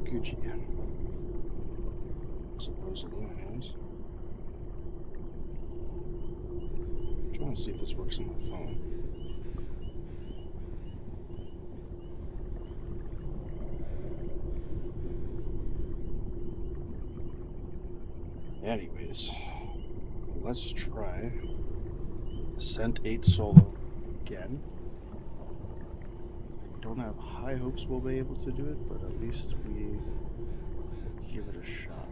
Gucci. Supposedly, anyways. I'm trying to see if this works on my phone. Anyways, let's try Ascent 8 solo again. I don't have high hopes we'll be able to do it, but at least we give it a shot.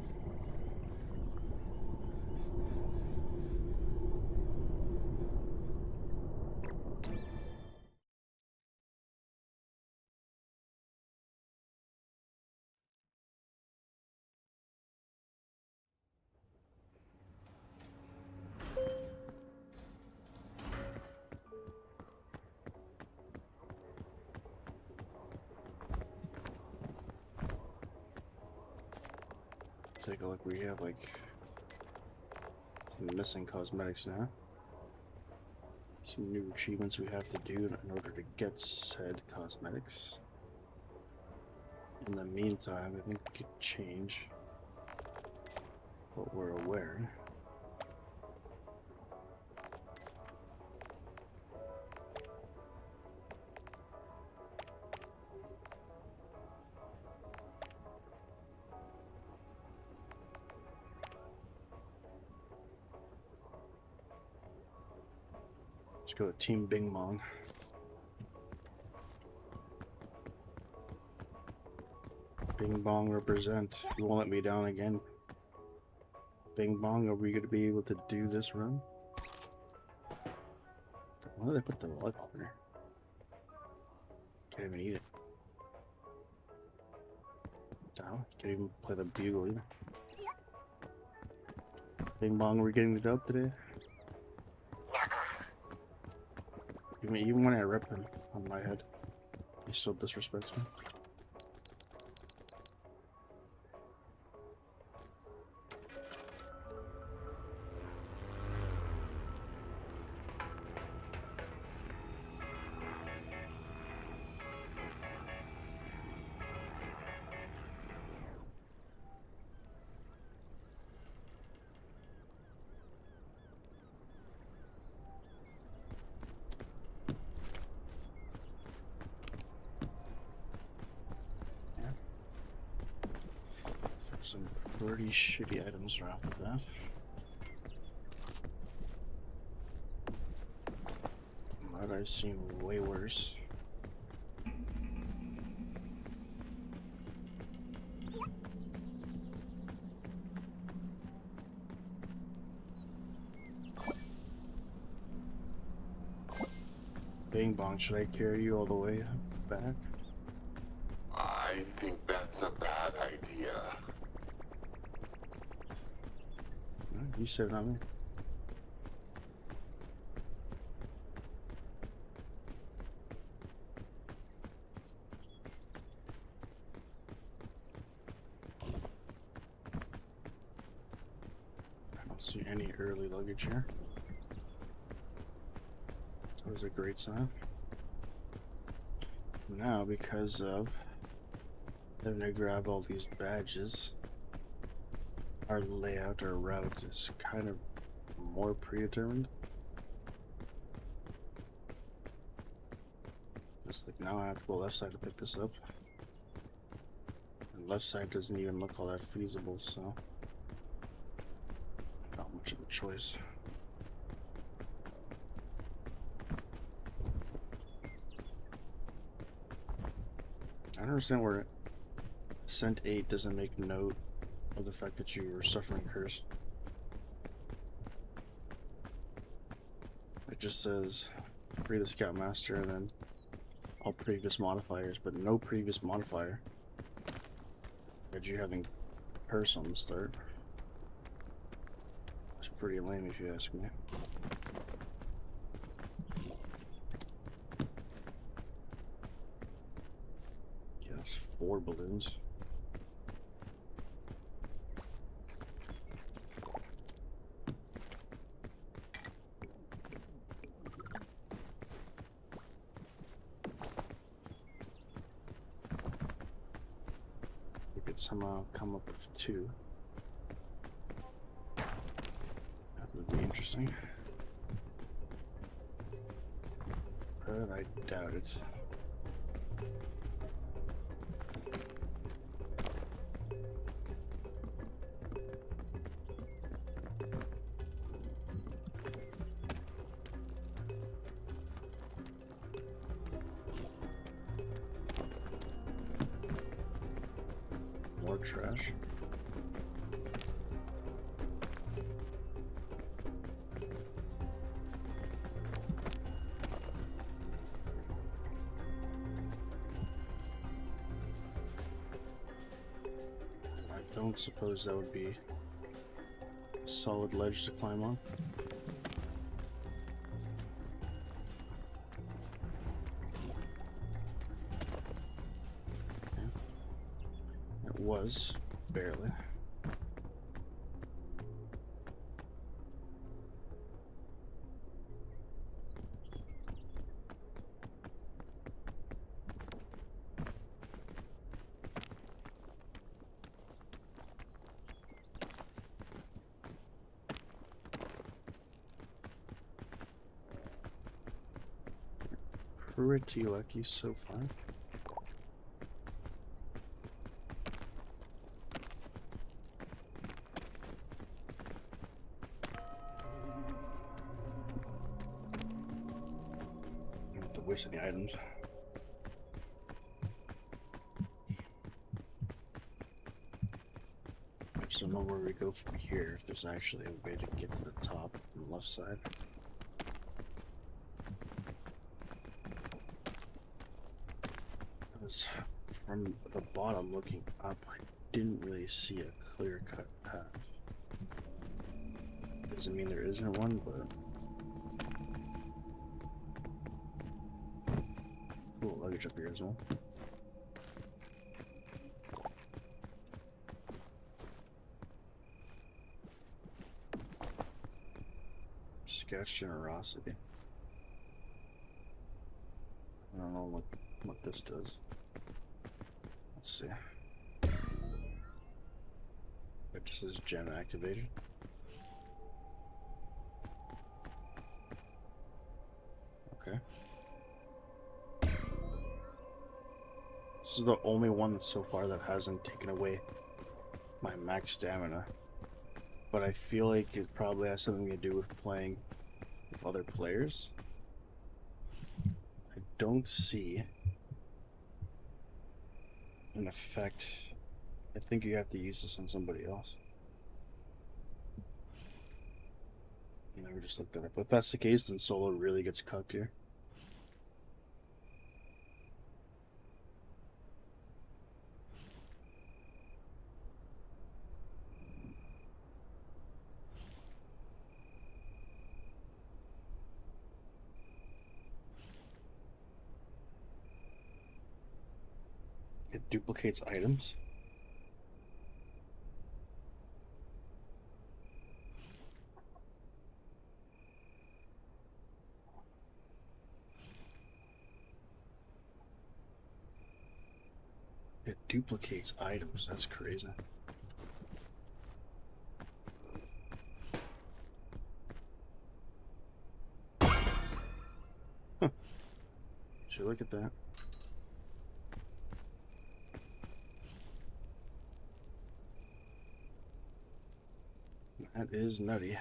Take a look, we have like some missing cosmetics now. Some new achievements we have to do in order to get said cosmetics. In the meantime, I think we could change what we're aware. Let's go to Team Bing Bong. Bing Bong represent. You won't let me down again. Bing Bong, are we going to be able to do this run? Why did they put the lollipop in there? Can't even eat it. No, can't even play the bugle either. Bing Bong, we're getting the dub today. Even when I rip him on my head, he still disrespects me. Some pretty shitty items right off the bat. But I've seen way worse. Bing Bong, should I carry you all the way back? I think that's a bad idea. You said it, not me. I don't see any early luggage here. That was a great sign. Now, because of having to grab all these badges, our layout, our route is kind of more predetermined. Just like now I have to go left side to pick this up. And left side doesn't even look all that feasible, so not much of a choice. I don't understand where Ascent 8 doesn't make note of the fact that you were suffering curse. It just says free the Scoutmaster and then all previous modifiers, but no previous modifier. But you having curse on the start. It's pretty lame if you ask me. Yeah, that's 4 balloons. somehow come up with 2. That would be interesting. But I doubt it. More trash. I don't suppose that would be a solid ledge to climb on. It was, barely. Pretty lucky so far. Don't have to waste any items. I just don't know where we go from here, if there's actually a way to get to the top on the left side. Because from the bottom looking up, I didn't really see a clear-cut path. Doesn't mean there isn't one, but... Cool luggage up here as well. Sketch generosity. I don't know what this does. Let's see. It just says gem activated. Okay. This is the only one so far that hasn't taken away my max stamina. But I feel like it probably has something to do with playing with other players. I don't see an effect. I think you have to use this on somebody else. I never just looked that up. If that's the case, then solo really gets cucked here. It duplicates items. It duplicates items. That's crazy. Huh. Should look at that. That is nutty.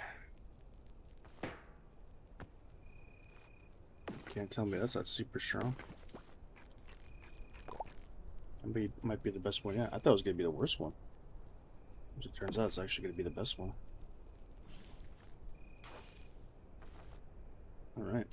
Can't tell me that's not super strong. Might be the best one yet. I thought it was gonna be the worst one. As it turns out, it's actually gonna be the best one. All right.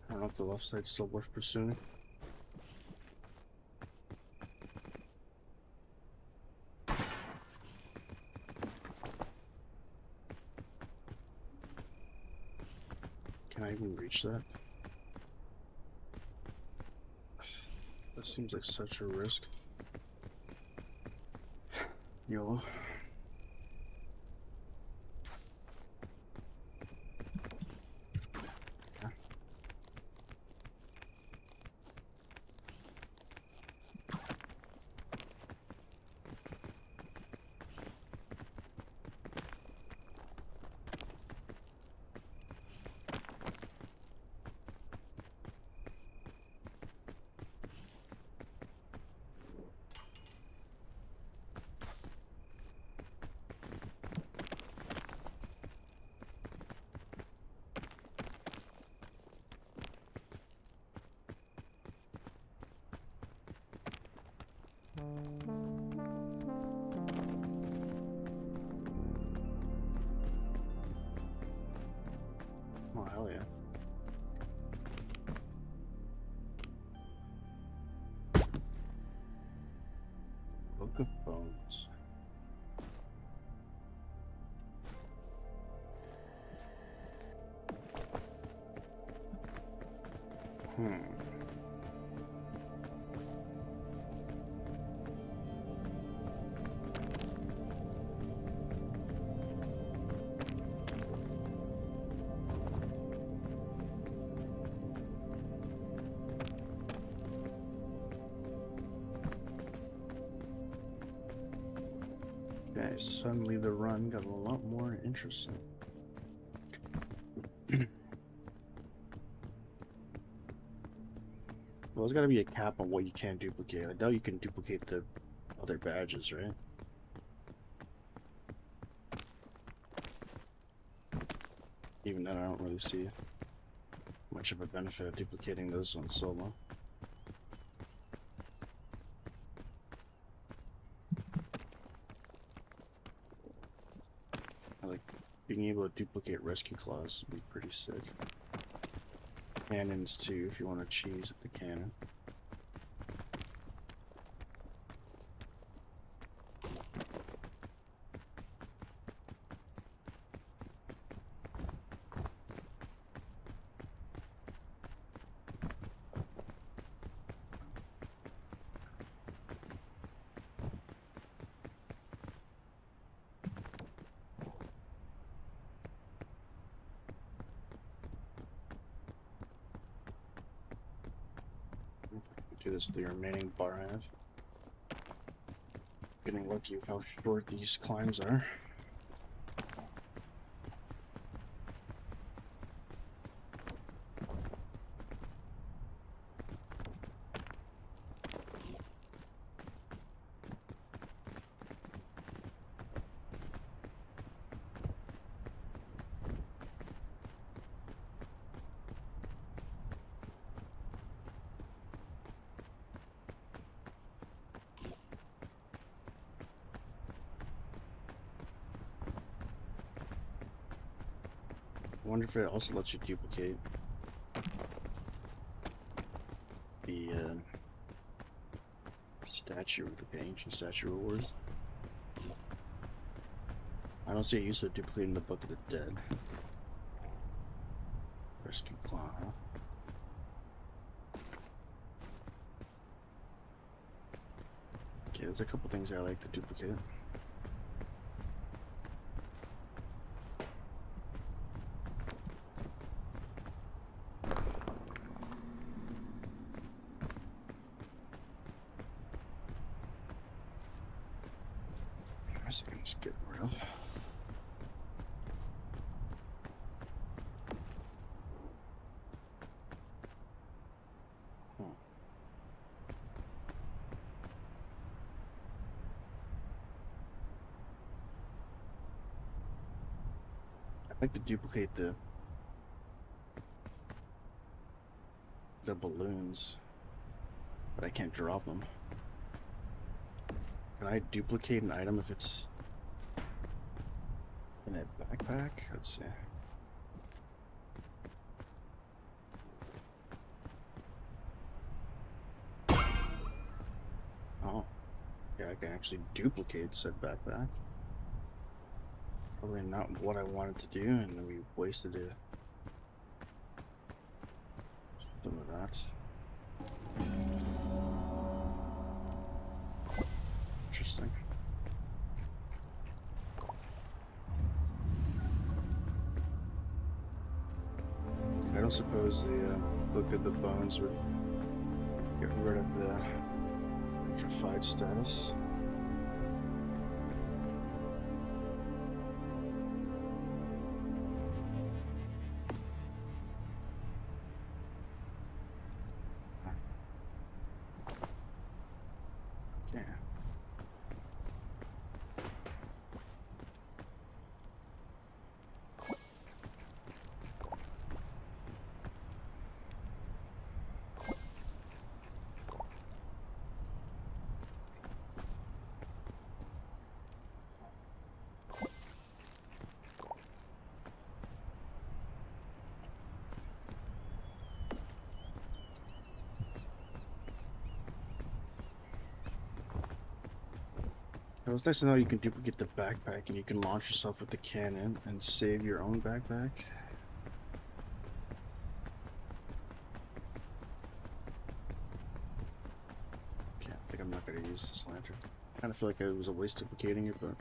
I don't know if the left side's still worth pursuing. Can I even reach that? That seems like such a risk. YOLO. Oh, hell yeah. Book of Bones. Okay, suddenly the run got a lot more interesting. Well, there's got to be a cap on what you can duplicate. I doubt you can duplicate the other badges, right? Even then, I don't really see much of a benefit of duplicating those on solo. I like being able to duplicate rescue claws would be pretty sick. Cannons too, if you want to cheese the cannon. Do this with the remaining bar I have. Getting lucky with how short these climbs are. I wonder if it also lets you duplicate the statue, the ancient statue rewards. I don't see a use of duplicating the Book of the Dead. Rescue Claw, huh? Okay, there's a couple things I like to duplicate. I guess I can just get rid of. I'd like to duplicate the balloons, but I can't drop them. Can I duplicate an item if it's in a backpack? Let's see. Oh, yeah, I can actually duplicate said backpack. Probably not what I wanted to do, and we wasted Some of that. Interesting. I don't suppose the look at the bones would get rid of the petrified status. Okay. It was nice to know you can duplicate the backpack and you can launch yourself with the cannon and save your own backpack. Okay, I think I'm not going to use this lantern. I kind of feel like it was a waste duplicating it, but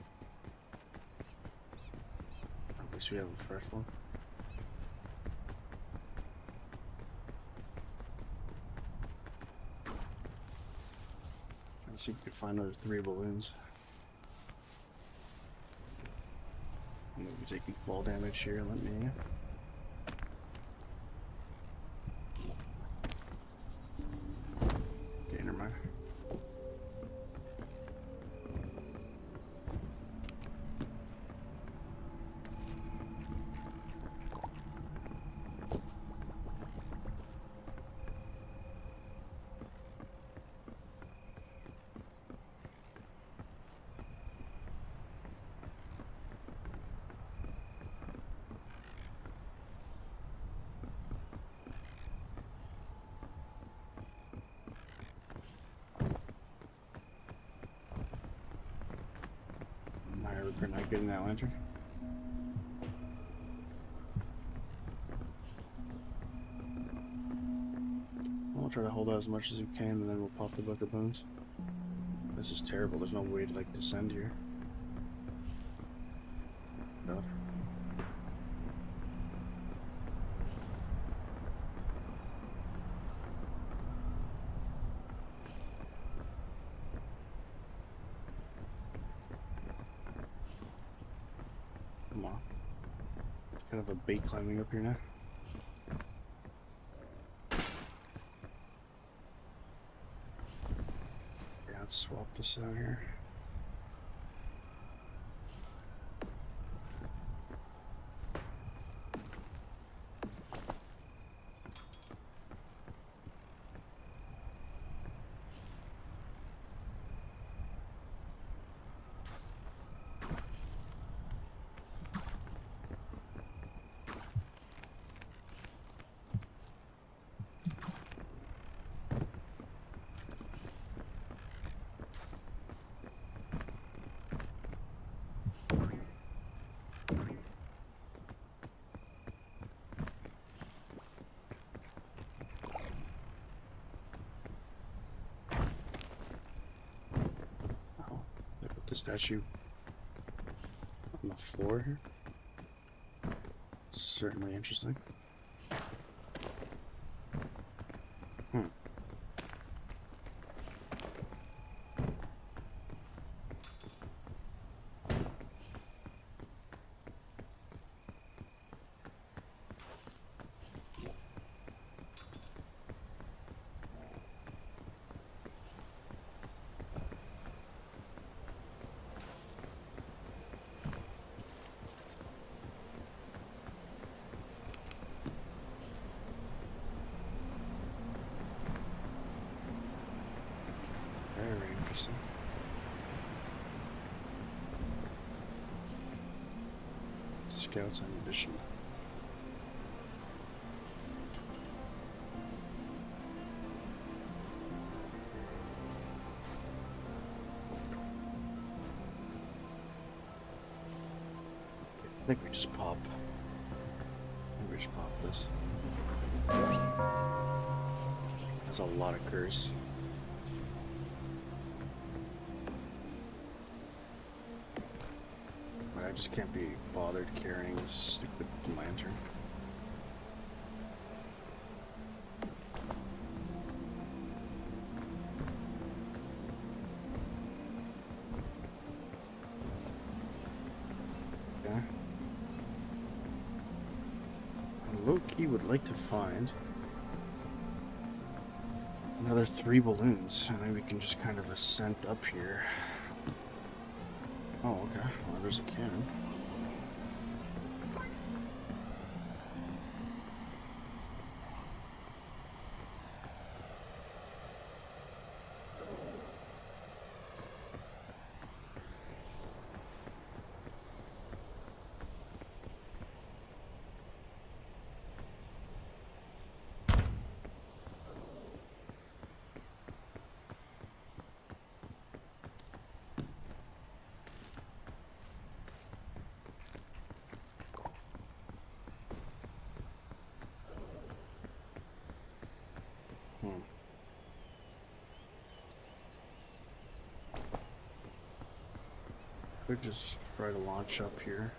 at least we have a fresh one. Let's see if we can find another 3 balloons. I'm going to be taking fall damage here. Let me. Okay, never mind. I regret not getting that lantern. I'll try to hold out as much as you can, and then we'll pop the bucket bones. This is terrible. There's no way to like descend here. God. Come on. Kind of a bait climbing up here now. Yeah, let's swap this out here. The statue on the floor here. Certainly interesting. Very interesting. Scouts on mission. I think we just pop. I think we just pop this. That's a lot of curse. But I just can't be bothered carrying this stupid lantern. Okay. I low-key would like to find another 3 balloons, and then we can just kind of ascent up here. Oh, okay. Well, there's a cannon. Could just try to launch up here.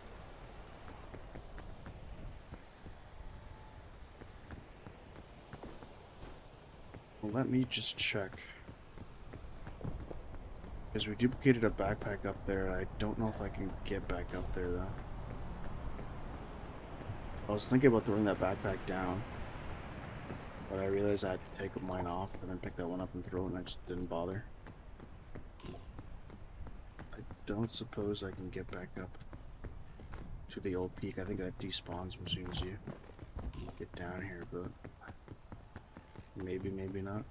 Well, let me just check. Because we duplicated a backpack up there. I don't know if I can get back up there, though. I was thinking about throwing that backpack down. But I realized I had to take mine off and then pick that one up and throw it, and I just didn't bother. I don't suppose I can get back up to the old peak. I think that despawns as soon as you get down here, but maybe, maybe not.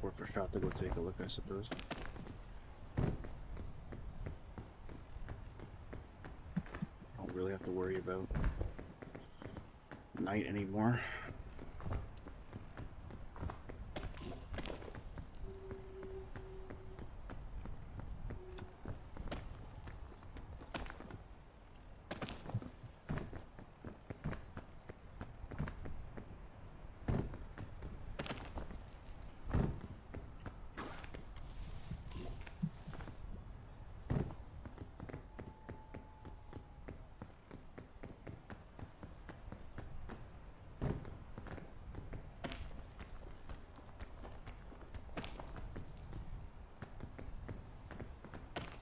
Worth a shot to go take a look, I suppose. Don't really have to worry about night anymore.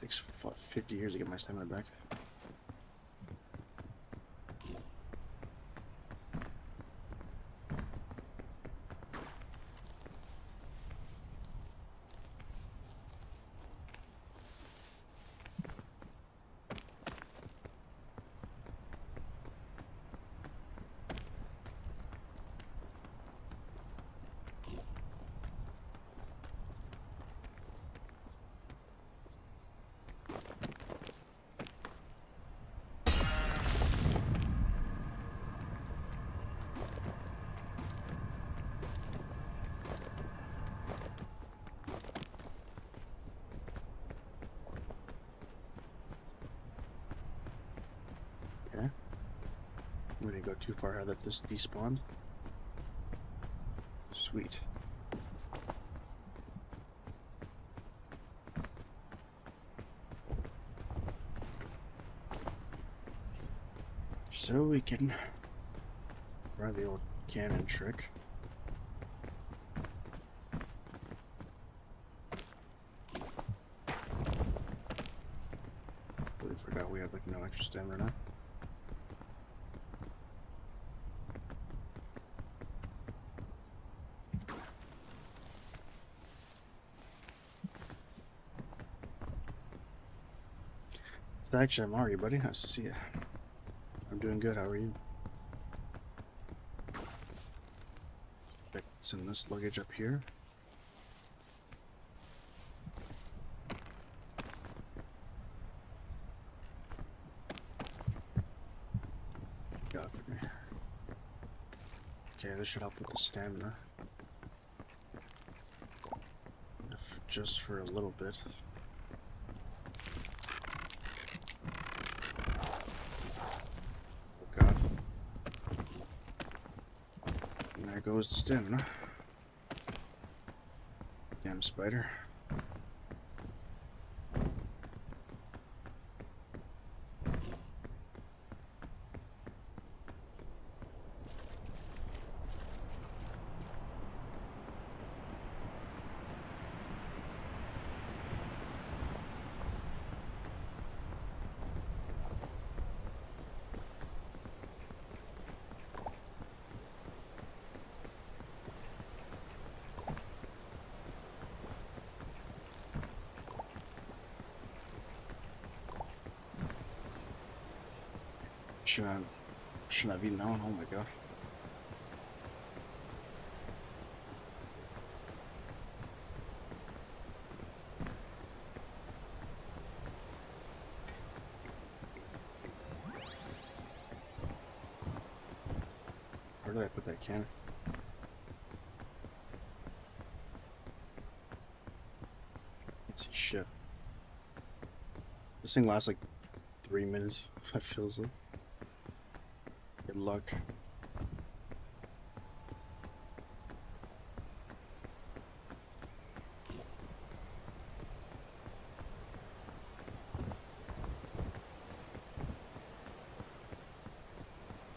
Takes 50 years to get my stamina back. Okay. We didn't go too far out. That's just despawned. Sweet. So we can try the old cannon trick. Really forgot we had like no extra stamina. Actually, I'm Ari, buddy. Nice to see you. I'm doing good. How are you? Check some of this luggage up here. Got for me. Okay, this should help with the stamina. If just for a little bit. goes the stamina. Damn spider. Shouldn't have eaten that one. Oh my god. Where did I put that cannon? Can't see shit. This thing lasts like 3 minutes. It feels like. Good luck.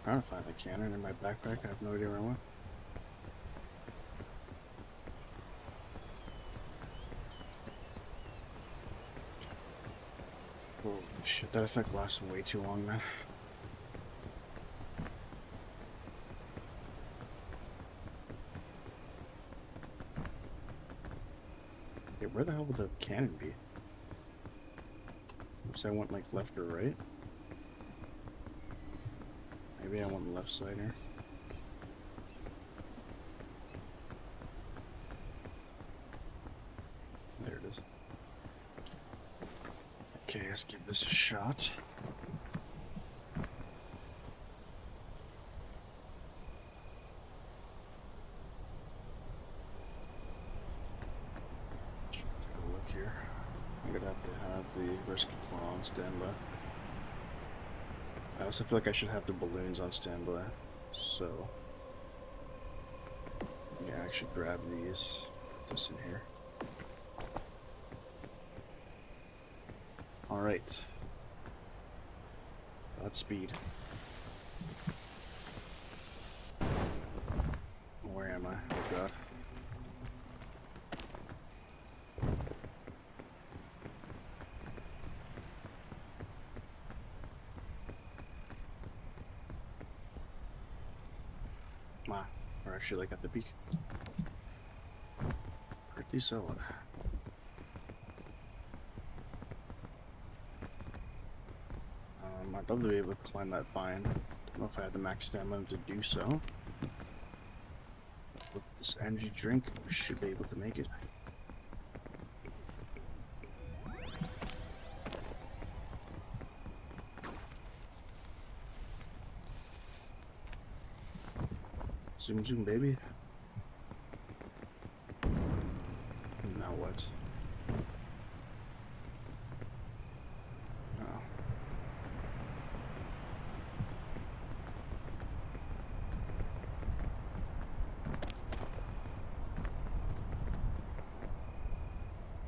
Trying to find the cannon in my backpack. I have no idea where I went. Holy shit, that effect lasted way too long, man. Okay, where the hell would the cannon be? Oops, I went like left or right? Maybe I went the left side here. There it is. Okay, let's give this a shot. Take a look here. I'm gonna have to have the rescue claw on standby. I also feel like I should have the balloons on standby, so yeah, I should grab these, put this in here. Alright. Godspeed. Where am I? Oh god. We're actually like at the peak. Pretty solid. I'd love to be able to climb that vine. Don't know if I had the max stamina to do so. With this energy drink, we should be able to make it. Zoom zoom, baby. Now what? Oh.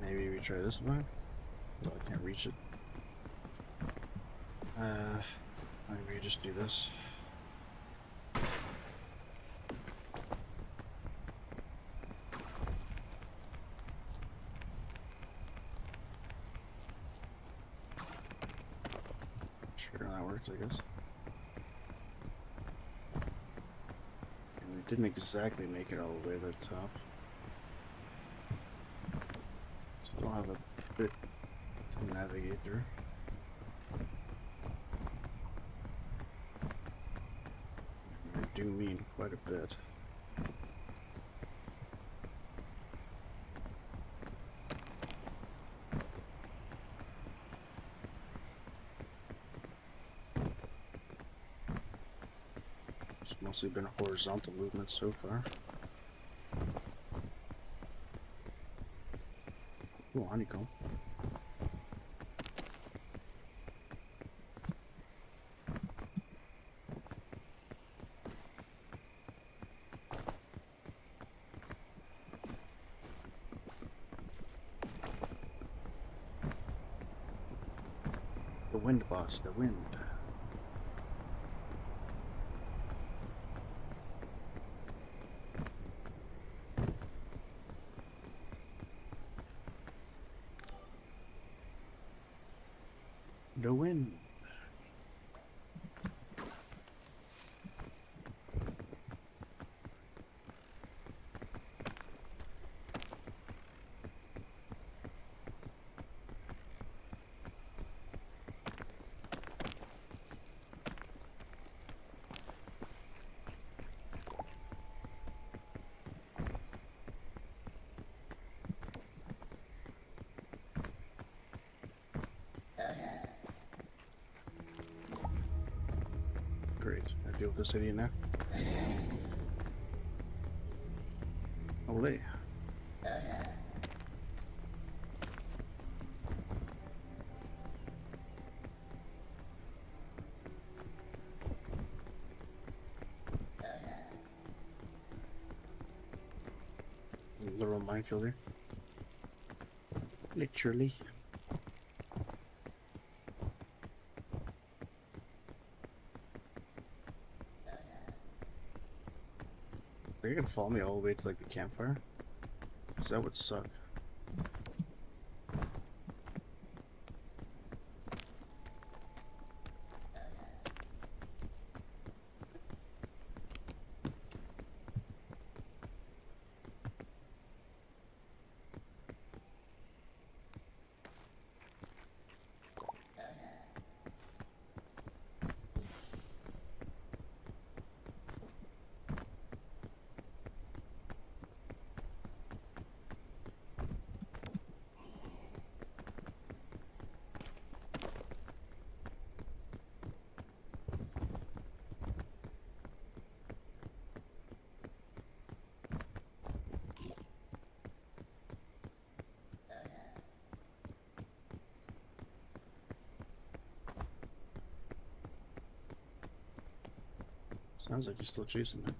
Maybe we try this one. Well, I can't reach it. Maybe we just do this. Sure, that works, I guess. And we didn't exactly make it all the way to the top. Still have a bit to navigate through. I do mean quite a bit. It's mostly been a horizontal movement so far. Oh, honeycomb. wind, boss, the wind. The wind. Great. I deal with this idiot now. Olé. Little minefield here. Literally. Are you gonna follow me all the way to like the campfire? 'Cause that would suck. Sounds like he's still chasing me.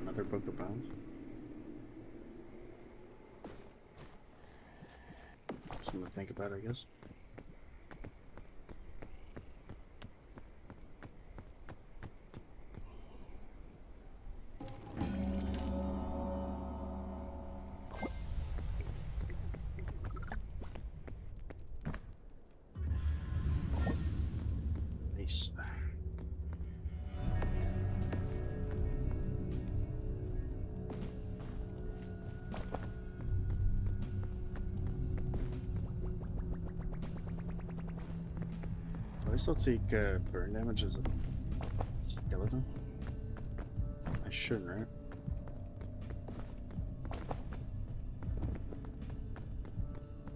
Another book of bounds. Something to think about, I guess. Nice. Do I still take burn damage as a skeleton? I shouldn't, right?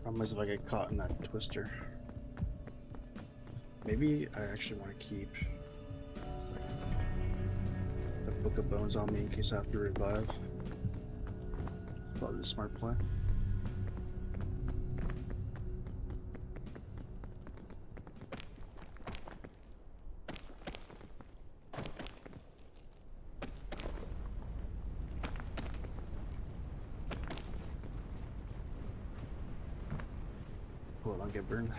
Problem is if I get caught in that twister. Maybe I actually want to keep the Book of Bones on me in case I have to revive. Probably a smart play. Cool, I don't get burned.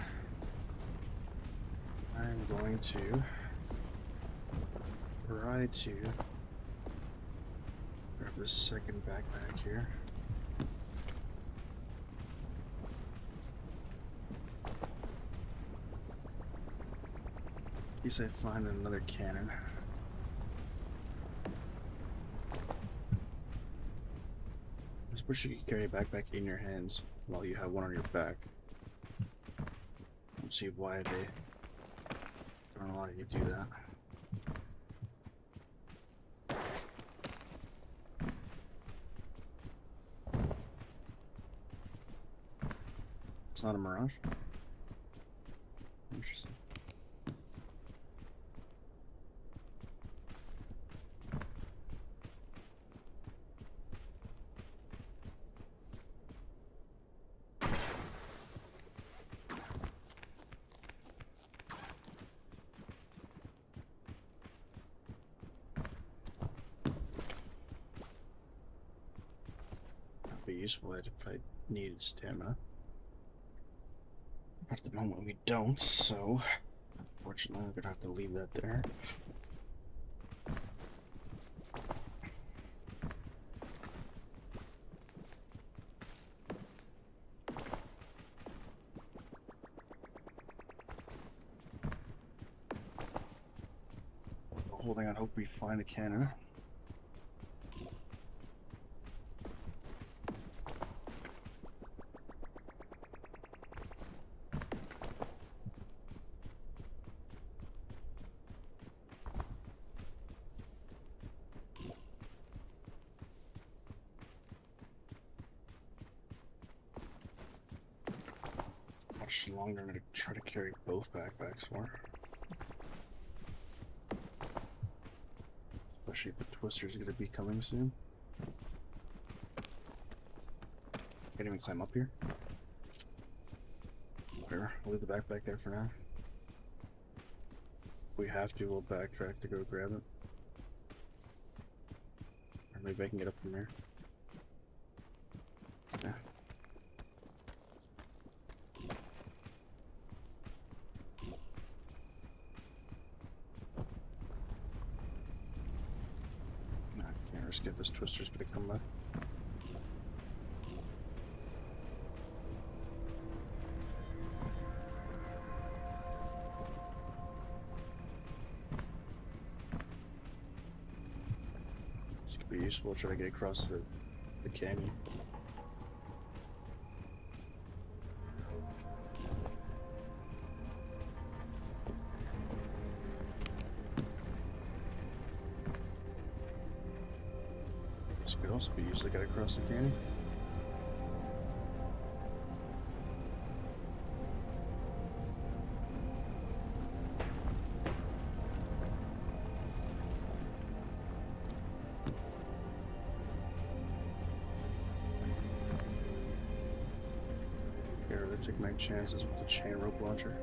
I'm going to try to grab this second backpack here. In case I find another cannon. I just wish you could carry a backpack in your hands while you have one on your back. I don't see why they don't allow you to do that. It's not a mirage? Interesting. useful if I needed stamina. At the moment we don't, so unfortunately we're gonna have to leave that there. Holding on hope we find a cannon. Much longer. I'm going to try to carry both backpacks for. Especially if the twister's going to be coming soon. Can't even climb up here. Whatever, I'll leave the backpack there for now. If we have to, we'll backtrack to go grab it. Or maybe I can get up from there. Yeah. Nah, I can't risk it. This twister's gonna come back. This could be useful. Try to get across the canyon. This could also be used to get across the canyon. Here, let's take my chances with the chain rope launcher.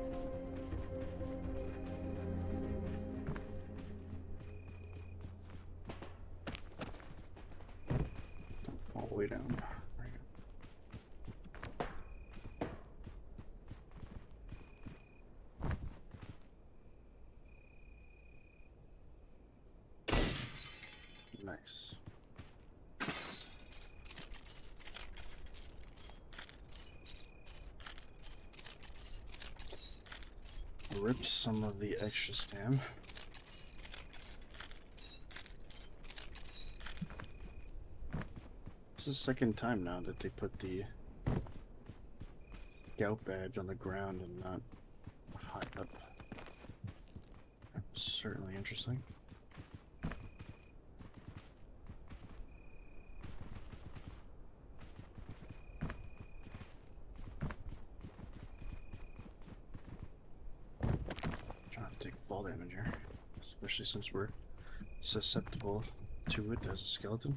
Don't fall way down. Nice. Rip some of the extra stam. This is the second time now that they put the scout badge on the ground and not high up. That's certainly interesting. Take fall damage here, especially since we're susceptible to it as a skeleton.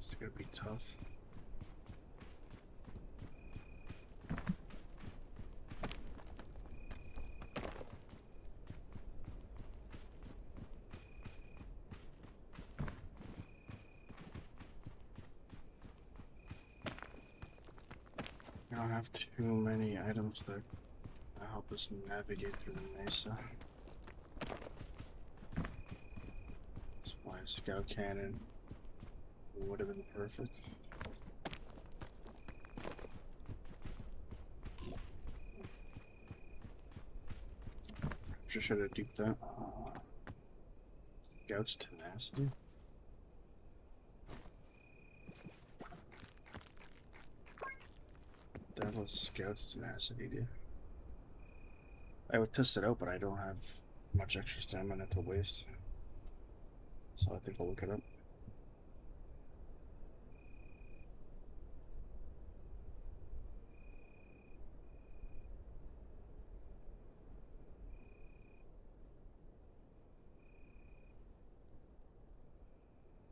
It's gonna be tough. I don't have too many items that help us navigate through the mesa. That's why a scout cannon would have been perfect. Just should have duped that. Scout's tenacity. a scout's tenacity, dude. I would test it out, but I don't have much extra stamina to waste. So I think I'll look it up.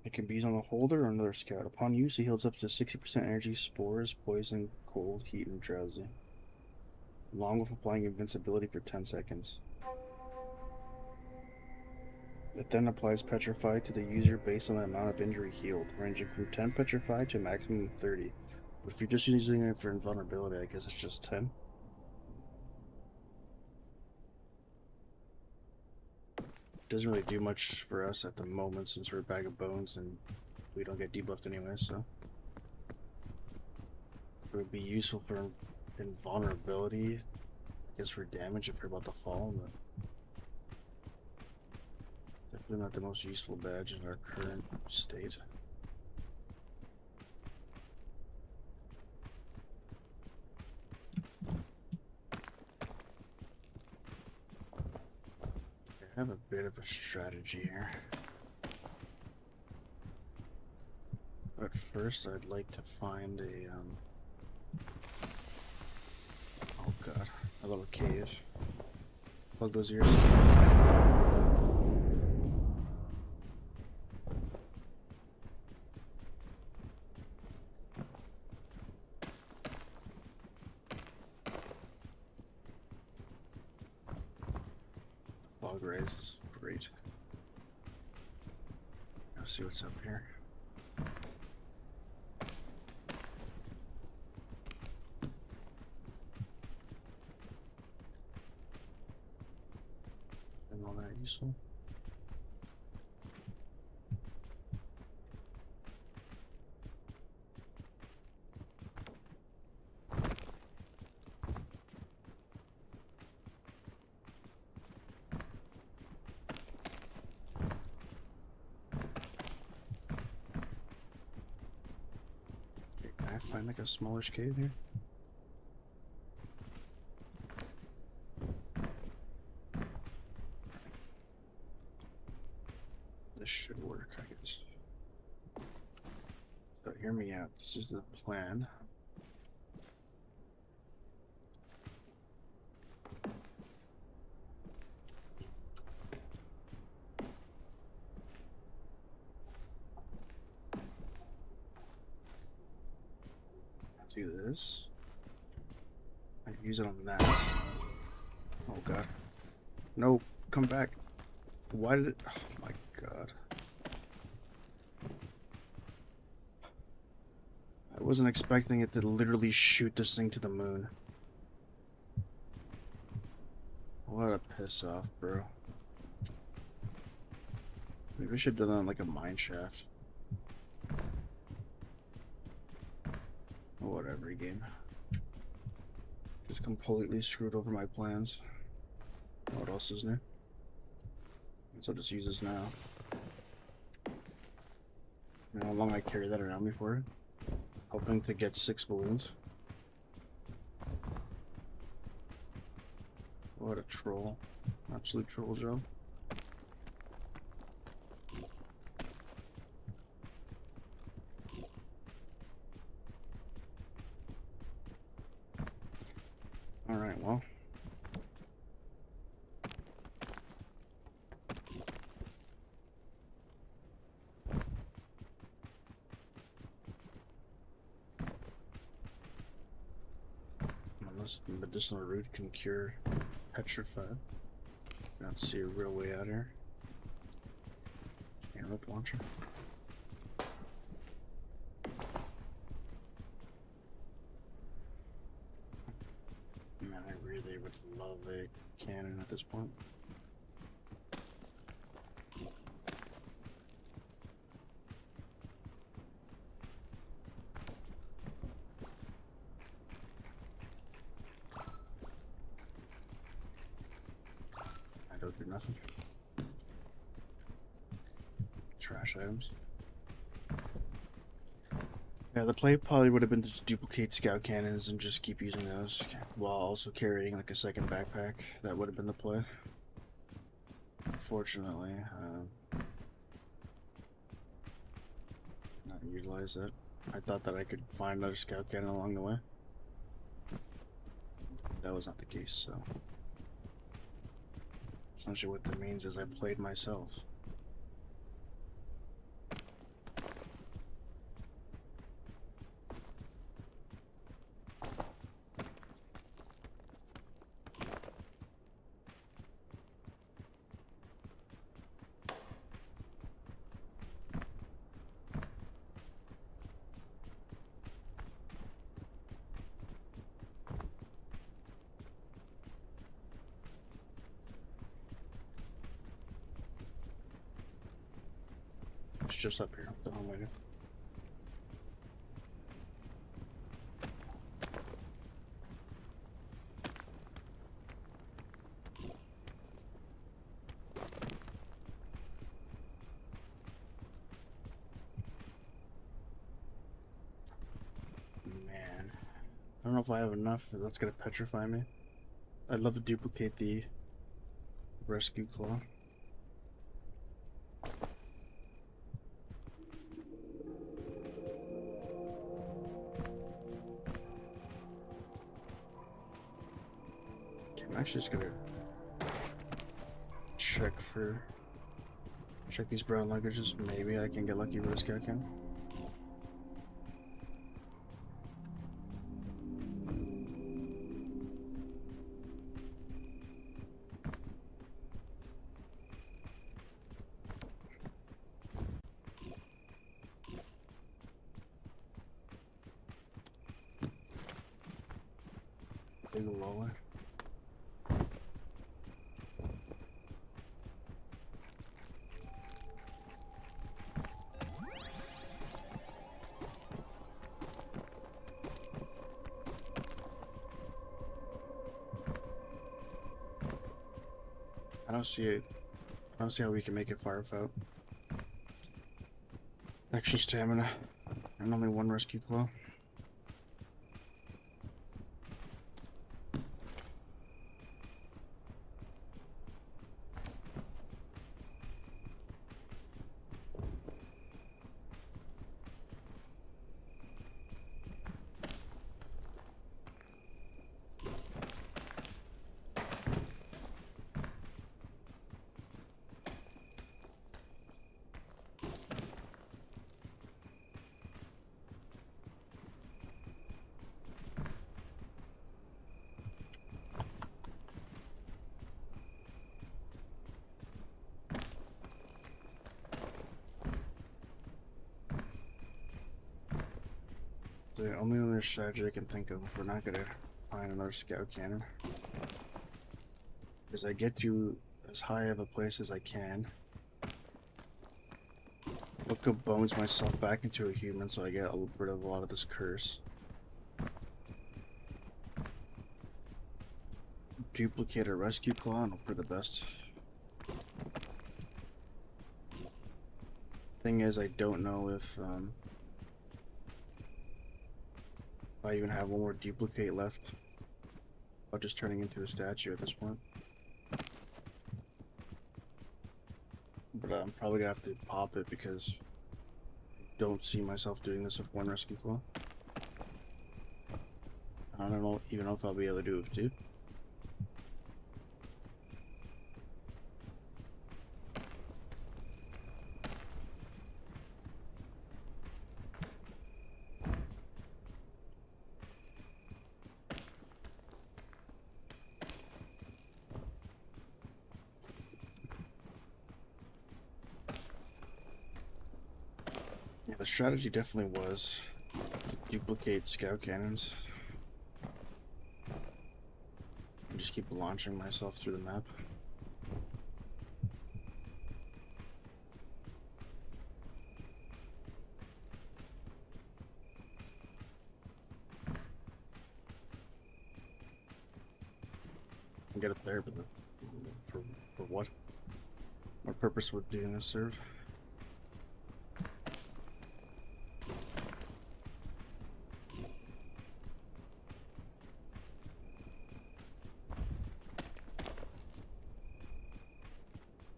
It can be used on a holder or another scout. Upon use, he heals up to 60% energy, spores, poison, cold, heat, and drowsy. Along with applying invincibility for 10 seconds. It then applies Petrify to the user based on the amount of injury healed, ranging from 10 Petrify to a maximum of 30. But if you're just using it for invulnerability, I guess it's just 10. Doesn't really do much for us at the moment since we're a bag of bones and we don't get debuffed anyway, so. It would be useful for invulnerability, I guess for damage if you're about to fall, but definitely not the most useful badge in our current state. I have a bit of a strategy here. But first I'd like to find a, oh god, a little cave. Plug those ears. Fog rays is great. Let's see what's up here. And all that useful. Can I find like a smallish cave here? This should work, I guess. So hear me out. This is the plan. Do this. I can use it on that. Oh god. No, come back. Why did it? Oh my god. I wasn't expecting it to literally shoot this thing to the moon. What a piss off, bro. Maybe I should have done that on like a mine shaft. Whatever, game. Just completely screwed over my plans. What else is new? Guess I'll just use this now. You know how long I carry that around me for? Hoping to get 6 balloons. What a troll. Absolute troll job. Alright, well. Unless medicinal root can cure petrified. I don't see a real way out here. Rope launcher. Man, I really would love a cannon at this point. I don't do nothing. Trash items. Yeah, the play probably would have been to duplicate scout cannons and just keep using those while also carrying like a second backpack. That would have been the play. Unfortunately, not utilize that. I thought that I could find another scout cannon along the way. That was not the case, so essentially what that means is I played myself. It's just up here. What the hell am I doing? Man, I don't know if I have enough. That's gonna petrify me. I'd love to duplicate the rescue claw. Okay, I'm actually just gonna check these brown luggages. Maybe I can get lucky with a scout cannon. Big lower. I don't see it. I don't see how we can make it fire out. Extra stamina and only one rescue claw. The only other strategy I can think of if we're not gonna find another scout cannon is I get you as high of a place as I can. Look up bones myself back into a human so I get rid of a lot of this curse. Duplicate a rescue claw and hope for the best. Thing is, I don't know if I even have one more duplicate left. I'm just turning into a statue at this point. But I'm probably gonna have to pop it because I don't see myself doing this with one rescue claw. I don't even know if I'll be able to do it with two. Yeah, the strategy definitely was to duplicate scout cannons. And just keep launching myself through the map. Get up there, but for what? What purpose would doing this serve?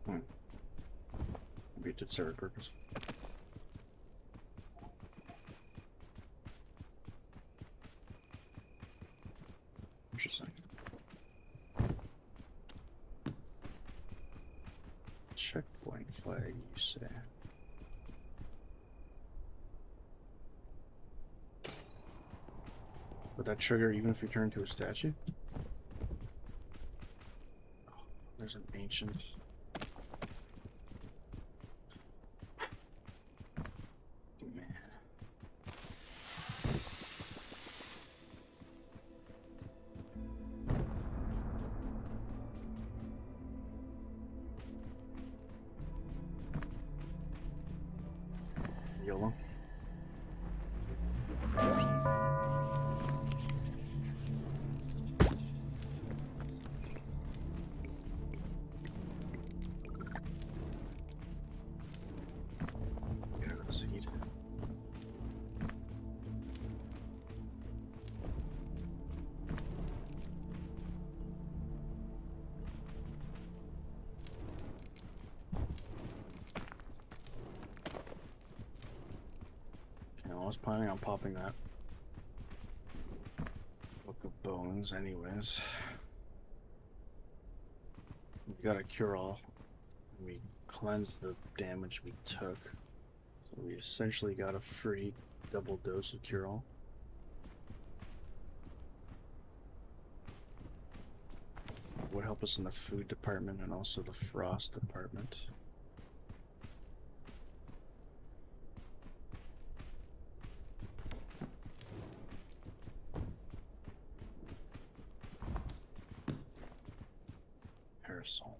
Maybe it did serve a purpose. Interesting. Checkpoint flag, you say? Would that trigger even if we turn to a statue? Oh, there's an ancient. Man. YOLO. Get out of this heat. Okay, I was planning on popping that Book of Bones anyways. We got a cure-all. We cleansed the damage we took. So we essentially got a free double dose of cure-all. Would help us in the food department and also the frost department. Parasol.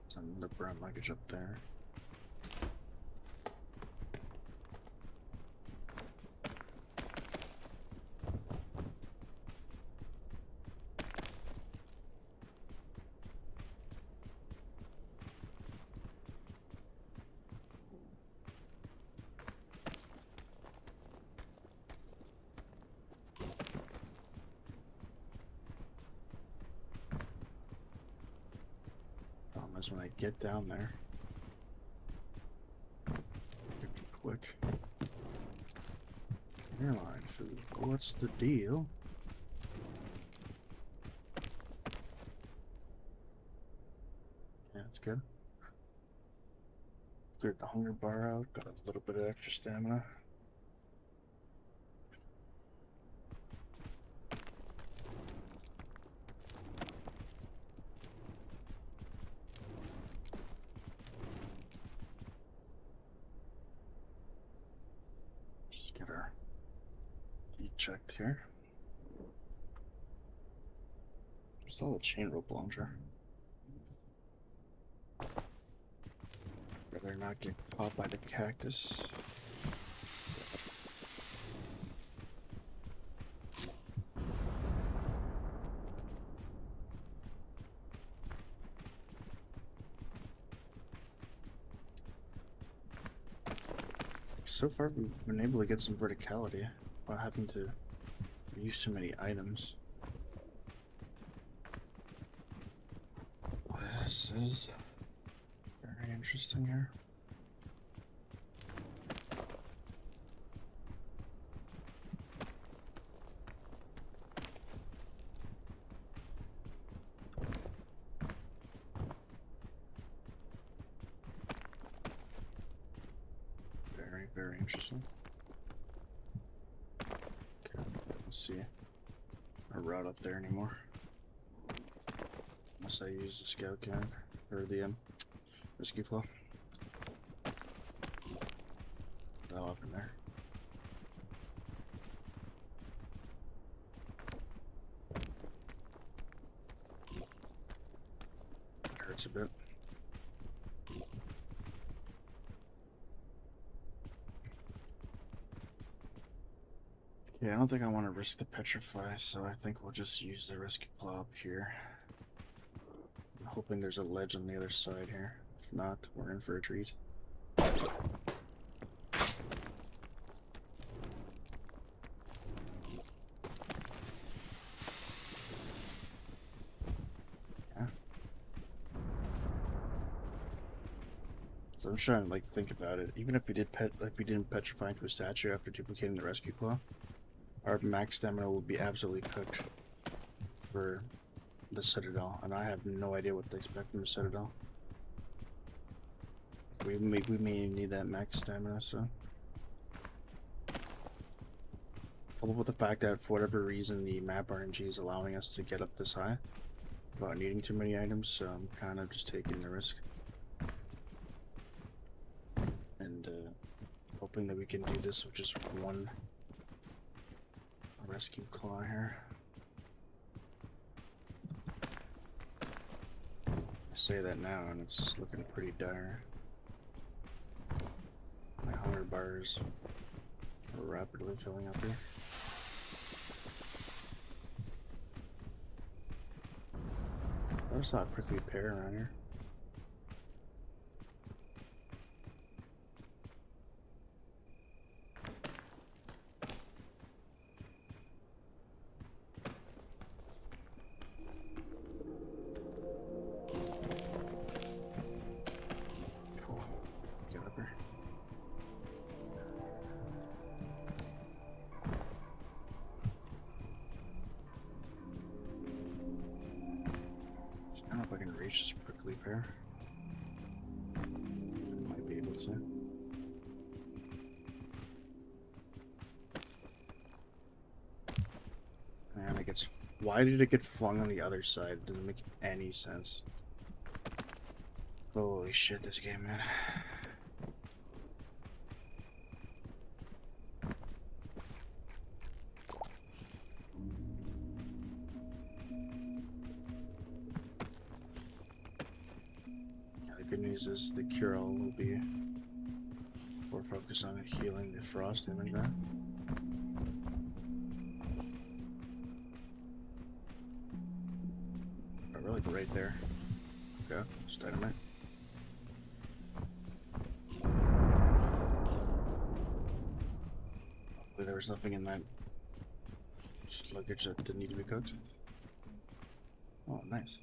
Some of the brown luggage up there. When I get down there, quick airline food. What's the deal? Yeah, it's good. Cleared the hunger bar out. Got a little bit of extra stamina. Get our heat checked here. Still a chain rope launcher. Rather not get caught by the cactus. So far, we've been able to get some verticality without having to use too many items. This is very interesting here. Very interesting. Okay, let's see our route up there anymore. Unless I use the scout can or the rescue claw. That'll up in there. It hurts a bit. Yeah, I don't think I want to risk the petrify, so I think we'll just use the rescue claw up here. I'm hoping there's a ledge on the other side here. If not, we're in for a treat. So I'm trying to like think about it. Even if we didn't petrify into a statue after duplicating the rescue claw, our max stamina will be absolutely cooked for the Citadel, and I have no idea what to expect from the Citadel. We may need that max stamina, so. Coupled with the fact that for whatever reason the map RNG is allowing us to get up this high without needing too many items, so I'm kind of just taking the risk. And hoping that we can do this with just one rescue claw here. I say that now and it's looking pretty dire. My hunger bars are rapidly filling up here. There's not a prickly pear around here. Cool. Get up here. I don't know if I can reach this prickly pear. Might be able to. And it gets. Why did it get flung on the other side? It doesn't make any sense. Holy shit, this game, man. Good news is the cure-all will be more focused on healing the frost damage now. Oh, really? Right there. Okay, it's dynamite. Hopefully there was nothing in that luggage that didn't need to be cooked. Oh, nice.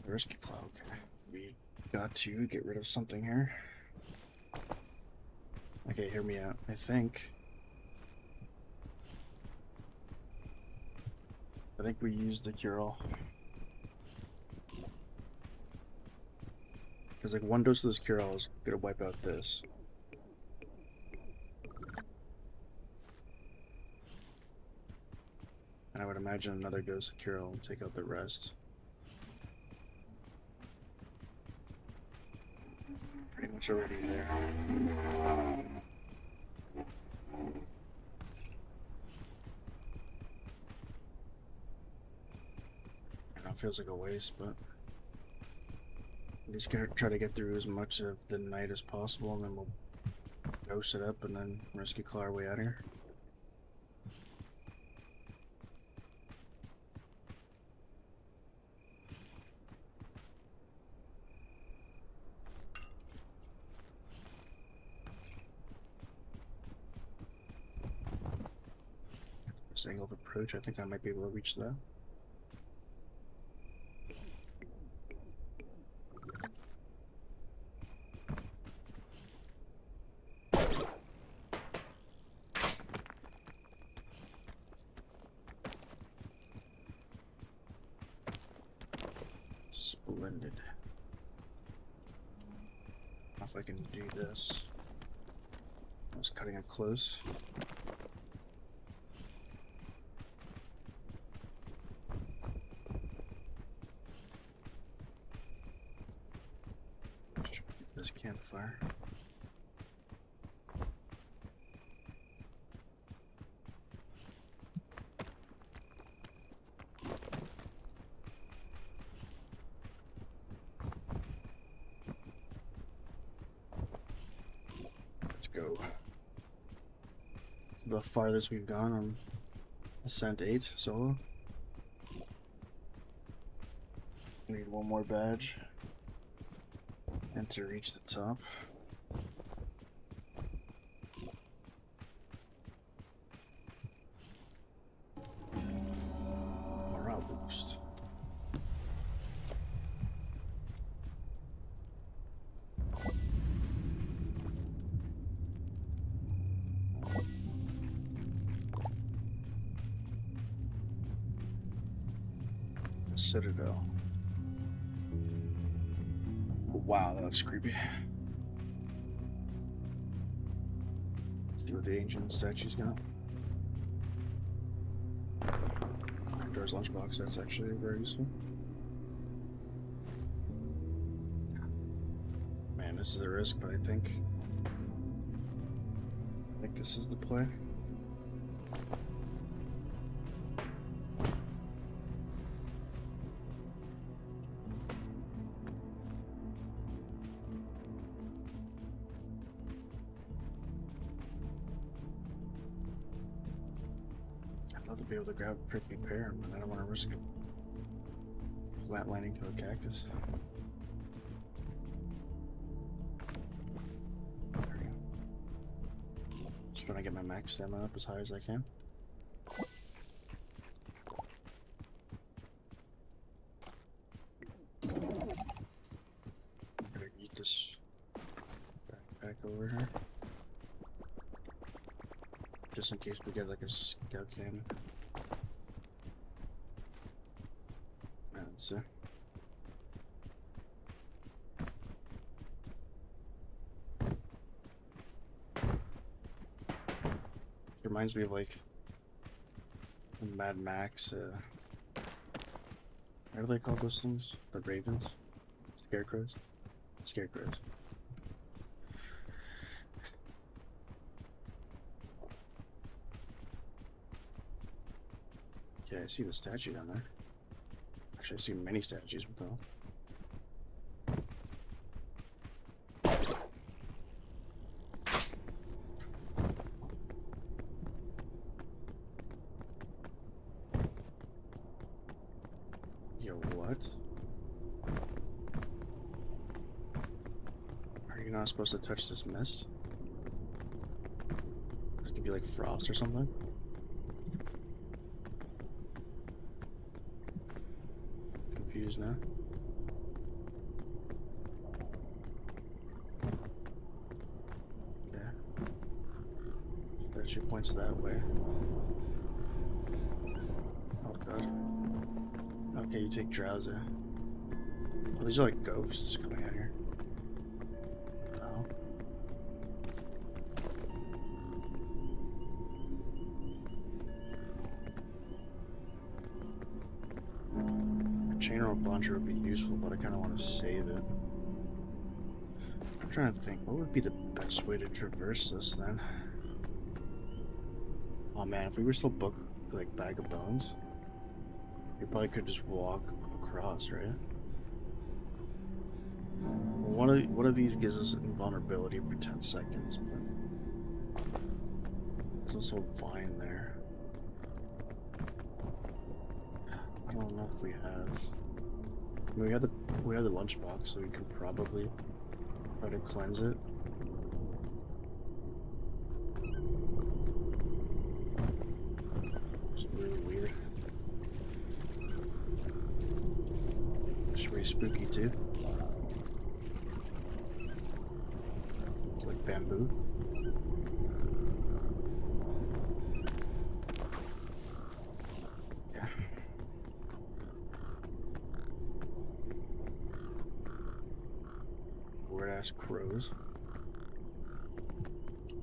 The rescue claw, okay. We got to get rid of something here. Okay, hear me out. I think we used the cure-all. Because like one dose of this cure-all is gonna wipe out this. And I would imagine another dose of cure-all will take out the rest. Pretty much already there. I know it feels like a waste, but at least gonna try to get through as much of the night as possible, and then we'll dose it up and then rescue claw our way out of here. This angle of approach, I think I might be able to reach that. Splendid. I don't know if I can do this. I was cutting it close. This campfire. Let's go. This is the farthest we've gone on Ascent 8 solo. We need one more badge. And to reach the top. Morale boost. citadel. Wow, that looks creepy. Let's see what the ancient statues got. Doors lunchbox, that's actually very useful. Man, this is a risk, but I think this is the play. I'd love to be able to grab a prickly pear, but I don't want to risk it flatlining to a cactus. There we go. Just trying to get my max stamina up as high as I can. Gotta eat this backpack over here. Just in case we get like a scout cannon. Let's see. Reminds me of like Mad Max. What do they call those things? The ravens? Scarecrows? Scarecrows. Yeah, I see the statue down there. Actually, I see many statues with them. Yo, what? Are you not supposed to touch this mist? Does it give you like frost or something? Confused now. Okay. Statue points that way. Oh god. Okay, you take drowsy. Oh, these are like ghosts coming out here. What the hell? A chain rope launcher would be useful, but I kind of want to save it. I'm trying to think, what would be the best way to traverse this then? Oh man, if we were still booked like Bag of Bones, you probably could just walk across, right? Well, one of these gives us invulnerability for 10 seconds, but there's also a vine there. I don't know if we have. I mean, we have the lunchbox, so we can probably try to cleanse it. It's really weird. It's really spooky too. It's like bamboo. Yeah. Weird ass crows.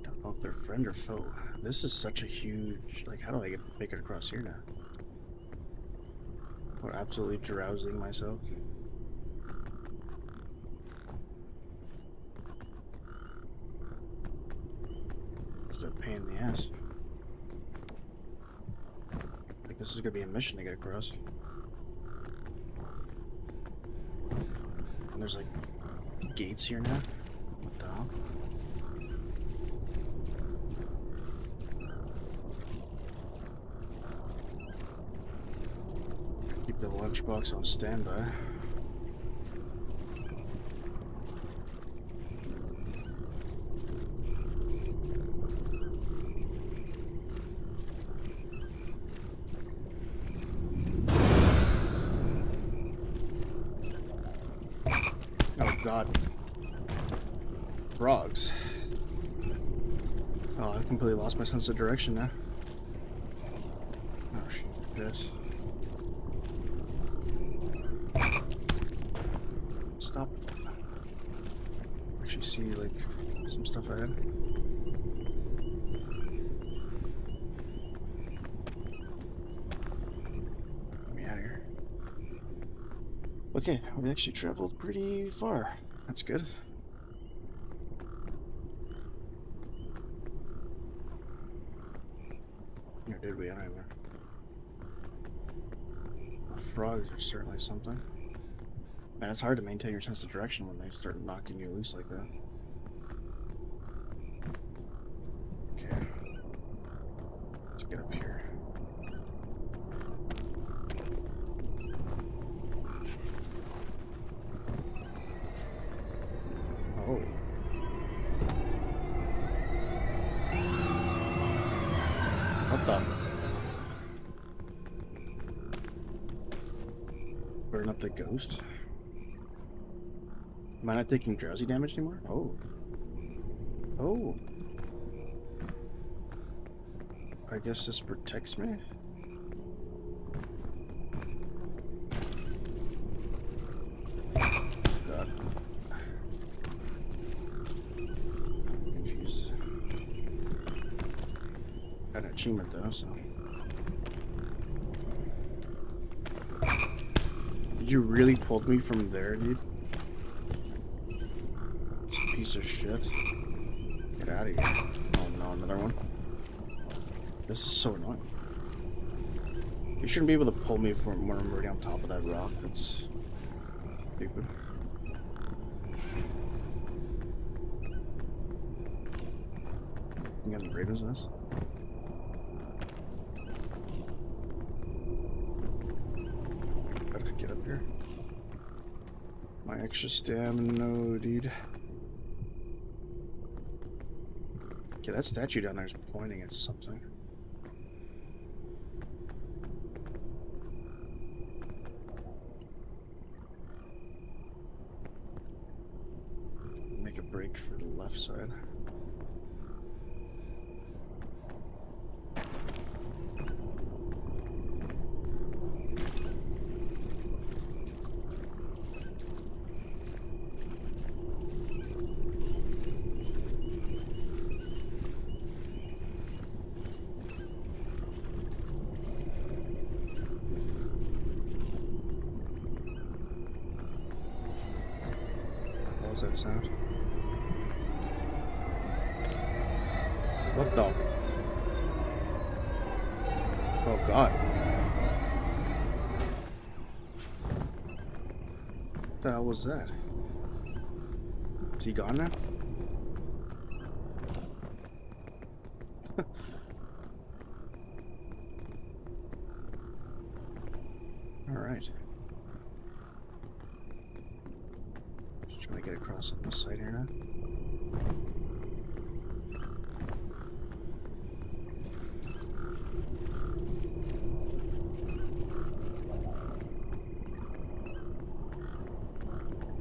Don't know if they're friend or foe. This is such a huge. Like, how do I make it across here now? I'm absolutely drowsing myself. This is a pain in the ass. Like, this is gonna be a mission to get across. And there's like gates here now. What the hell? Keep the lunchbox on standby. Oh god. Frogs. Oh, I completely lost my sense of direction now. Oh shit. Stop. Actually see like some stuff ahead. Get me out of here. Okay, we actually traveled pretty far. That's good. Or did we? I don't know. The frogs are certainly something. Man, it's hard to maintain your sense of direction when they start knocking you loose like that. Okay. Let's get up here. Oh. What the? Burn up the ghost? Am I not taking drowsy damage anymore? Oh. Oh. I guess this protects me? God. I'm confused. Got an achievement though, so. Did you really pull me from there, dude? Piece of shit. Get out of here. Oh no, another one. This is so annoying. You shouldn't be able to pull me from when I'm already on top of that rock. That's stupid. You got any raiders in this? Gotta get up here. My extra stamina, no, dude. Okay, that statue down there is pointing at something. Make a break for the left side. What was that sound? What the? Oh god. What the hell was that? Is he gone now? Alright. Just trying to get across on this side here now.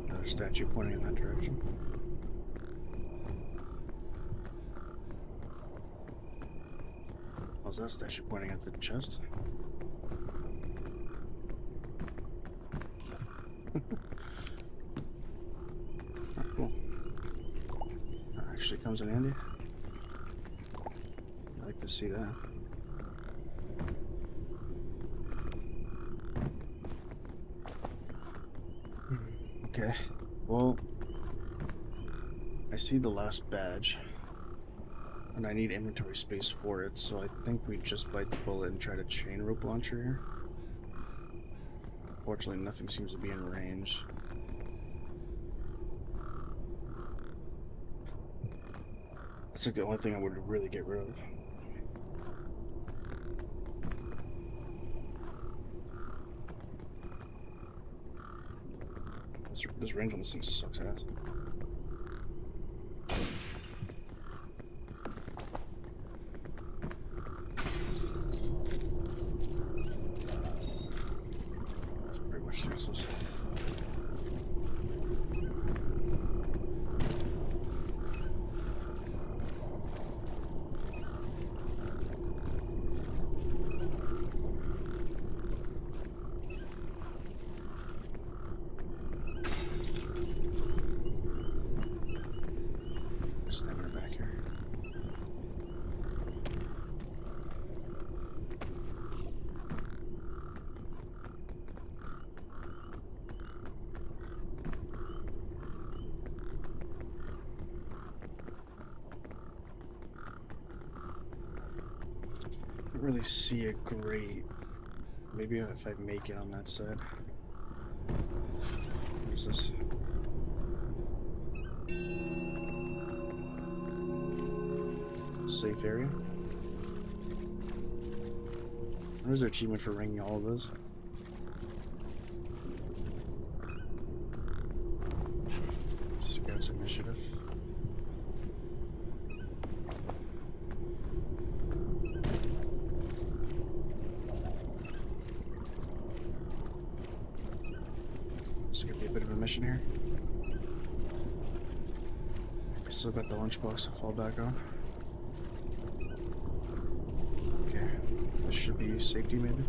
Another statue pointing in that direction. How's that statue pointing at the chest? Oh, cool. That actually comes in handy. I like to see that. Okay, well, I see the last badge, and I need inventory space for it, so I think we just bite the bullet and try to chain rope launcher here. Fortunately, nothing seems to be in range. That's like the only thing I would really get rid of. This range on this thing sucks ass. It's pretty much useless. really see a great. Maybe if I make it on that side. Where's this? Safe area. Where's the achievement for ringing all of those? Scouts initiative. This could be a bit of a mission here. I still got the lunchbox to fall back on. Okay, this should be safety maybe.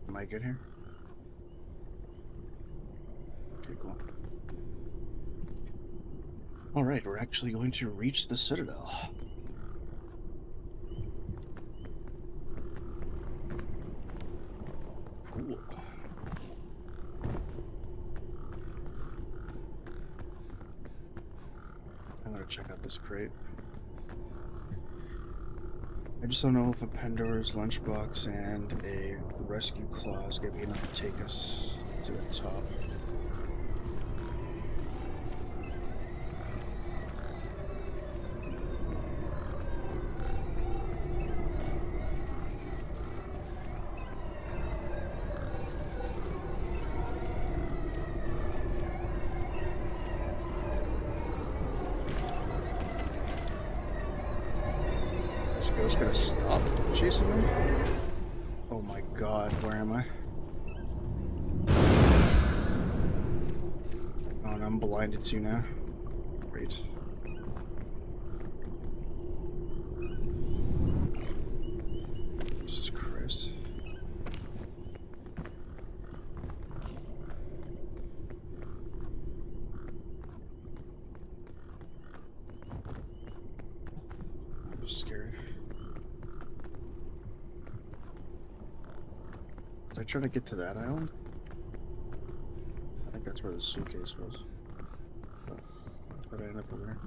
Am I good here? Okay, cool. Alright, we're actually going to reach the Citadel. Cool. I'm gonna check out this crate. I just don't know if a Pandora's lunchbox and a rescue claw is gonna be enough to take us to the top. This ghost gonna stop chasing me? Oh my god, where am I? Oh, and I'm blinded too now. Great. Jesus Christ. That was scary. Did I try to get to that island? I think that's where the suitcase was. How'd I end up over there?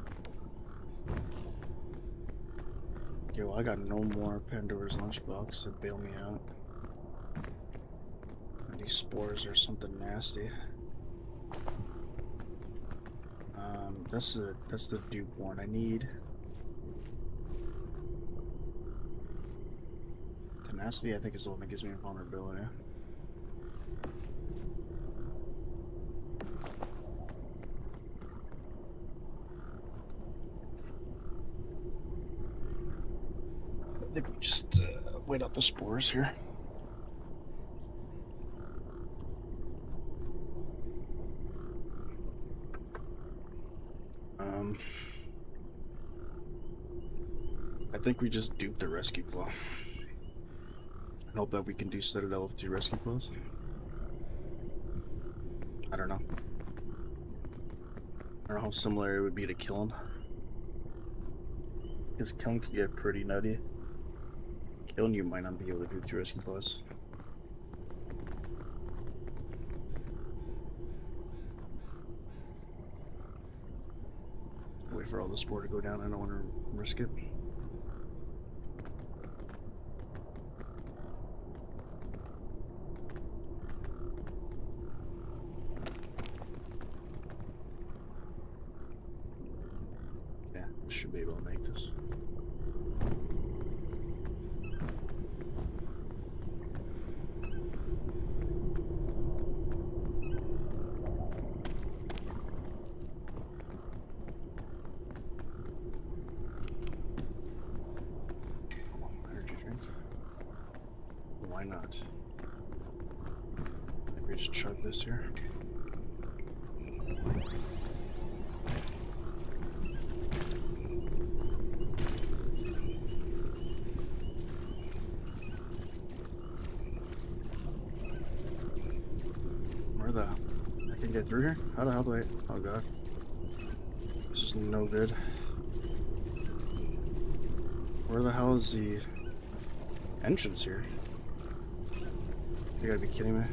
Okay, well I got no more Pandora's lunchbox to bail me out. And these spores are something nasty. That's the dupe one I need. Tenacity, I think, is the one that gives me invulnerability. I think we just wait out the spores here. I think we just dupe the rescue claw. And hope that we can do Citadel with 2 rescue claws. I don't know. I don't know how similar it would be to killing. Because killing could get pretty nutty. Killing you might not be able to do 2 rescue claws. Wait for all the spore to go down. I don't want to risk it. Yeah, I should be able to make this. Why not? I think we just chug this here. Where the... I can get through here? How the hell do I... Oh god. This is no good. Where the hell is the entrance here? You gotta be kidding me.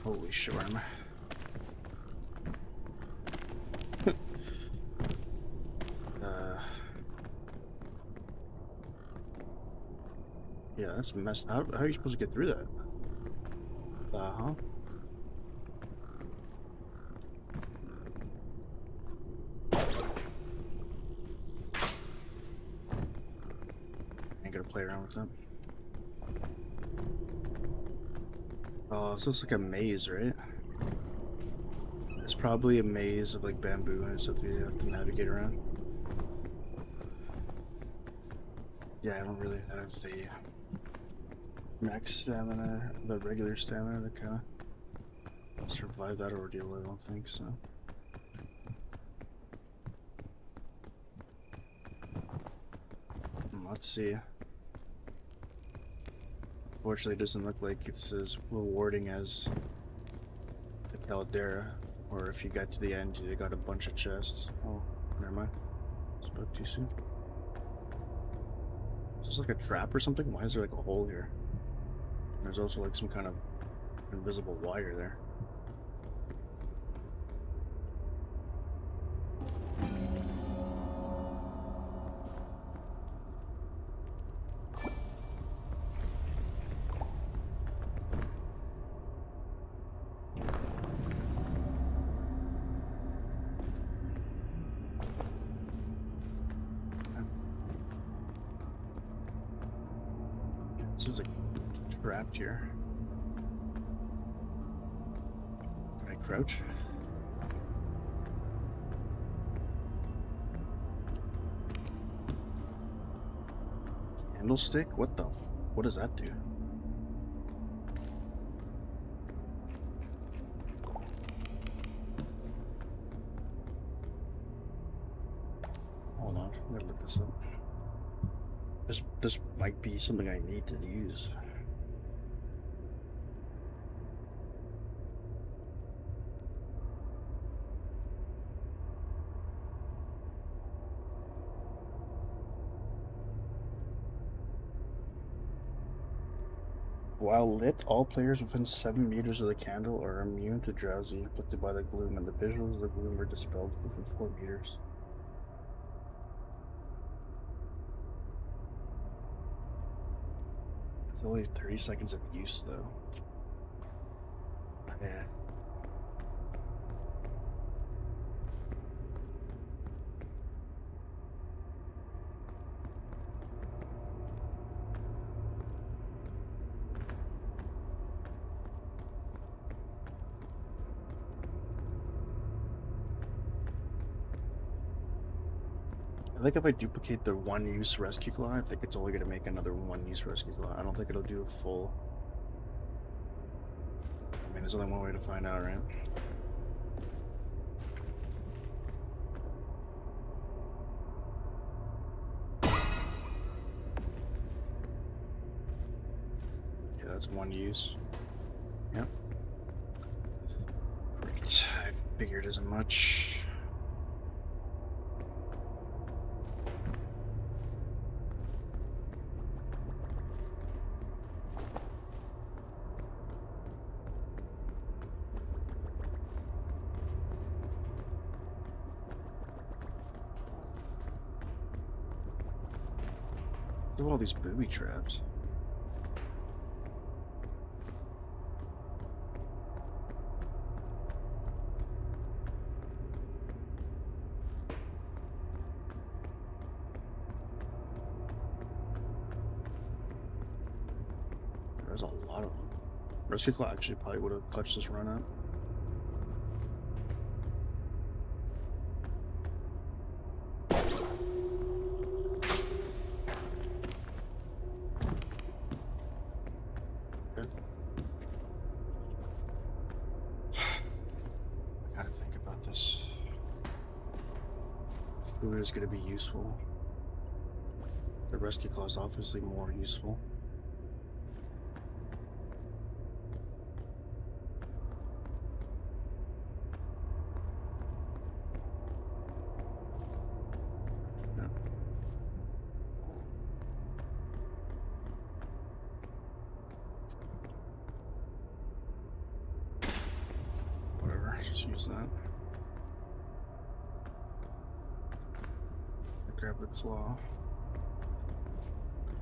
Holy shit, where am I? That's messed. How are you supposed to get through that? Huh? Ain't gonna play around with that. Oh, so it's like a maze, right? It's probably a maze of like bamboo and stuff you have to navigate around. Yeah, I don't really have the max stamina, the regular stamina to kind of survive that ordeal. I don't think so. Let's see. Fortunately, it doesn't look like it's as rewarding as the Caldera, or if you got to the end, you got a bunch of chests. Oh, never mind. Spoke too soon. Is this like a trap or something? Why is there like a hole here? And there's also like some kind of invisible wire there. This is like trapped here. Can I crouch? Candlestick? What the? What does that do? Hold on, I'm gonna look this up. This might be something I need to use. While lit, all players within 7 meters of the candle are immune to drowsy inflicted by the gloom, and the visuals of the gloom are dispelled within 4 meters. It's only 30 seconds of use, though. Yeah. I think if I duplicate the one-use rescue claw, I think it's only going to make another one-use rescue claw. I don't think it'll do a full... I mean, there's only one way to find out, right? Yeah, that's one use. Yep. Great. I figured as much. Look at all these booby traps. There's a lot of them. Rescue claw actually probably would have clutched this run out. Food is going to be useful. The rescue claw is obviously more useful. Yeah. Whatever, just use that. Grab the claw.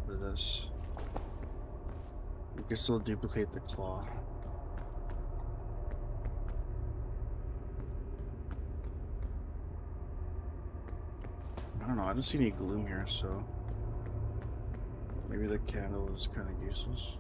Grab this. We can still duplicate the claw. I don't know, I don't see any gloom here, so maybe the candle is kind of useless.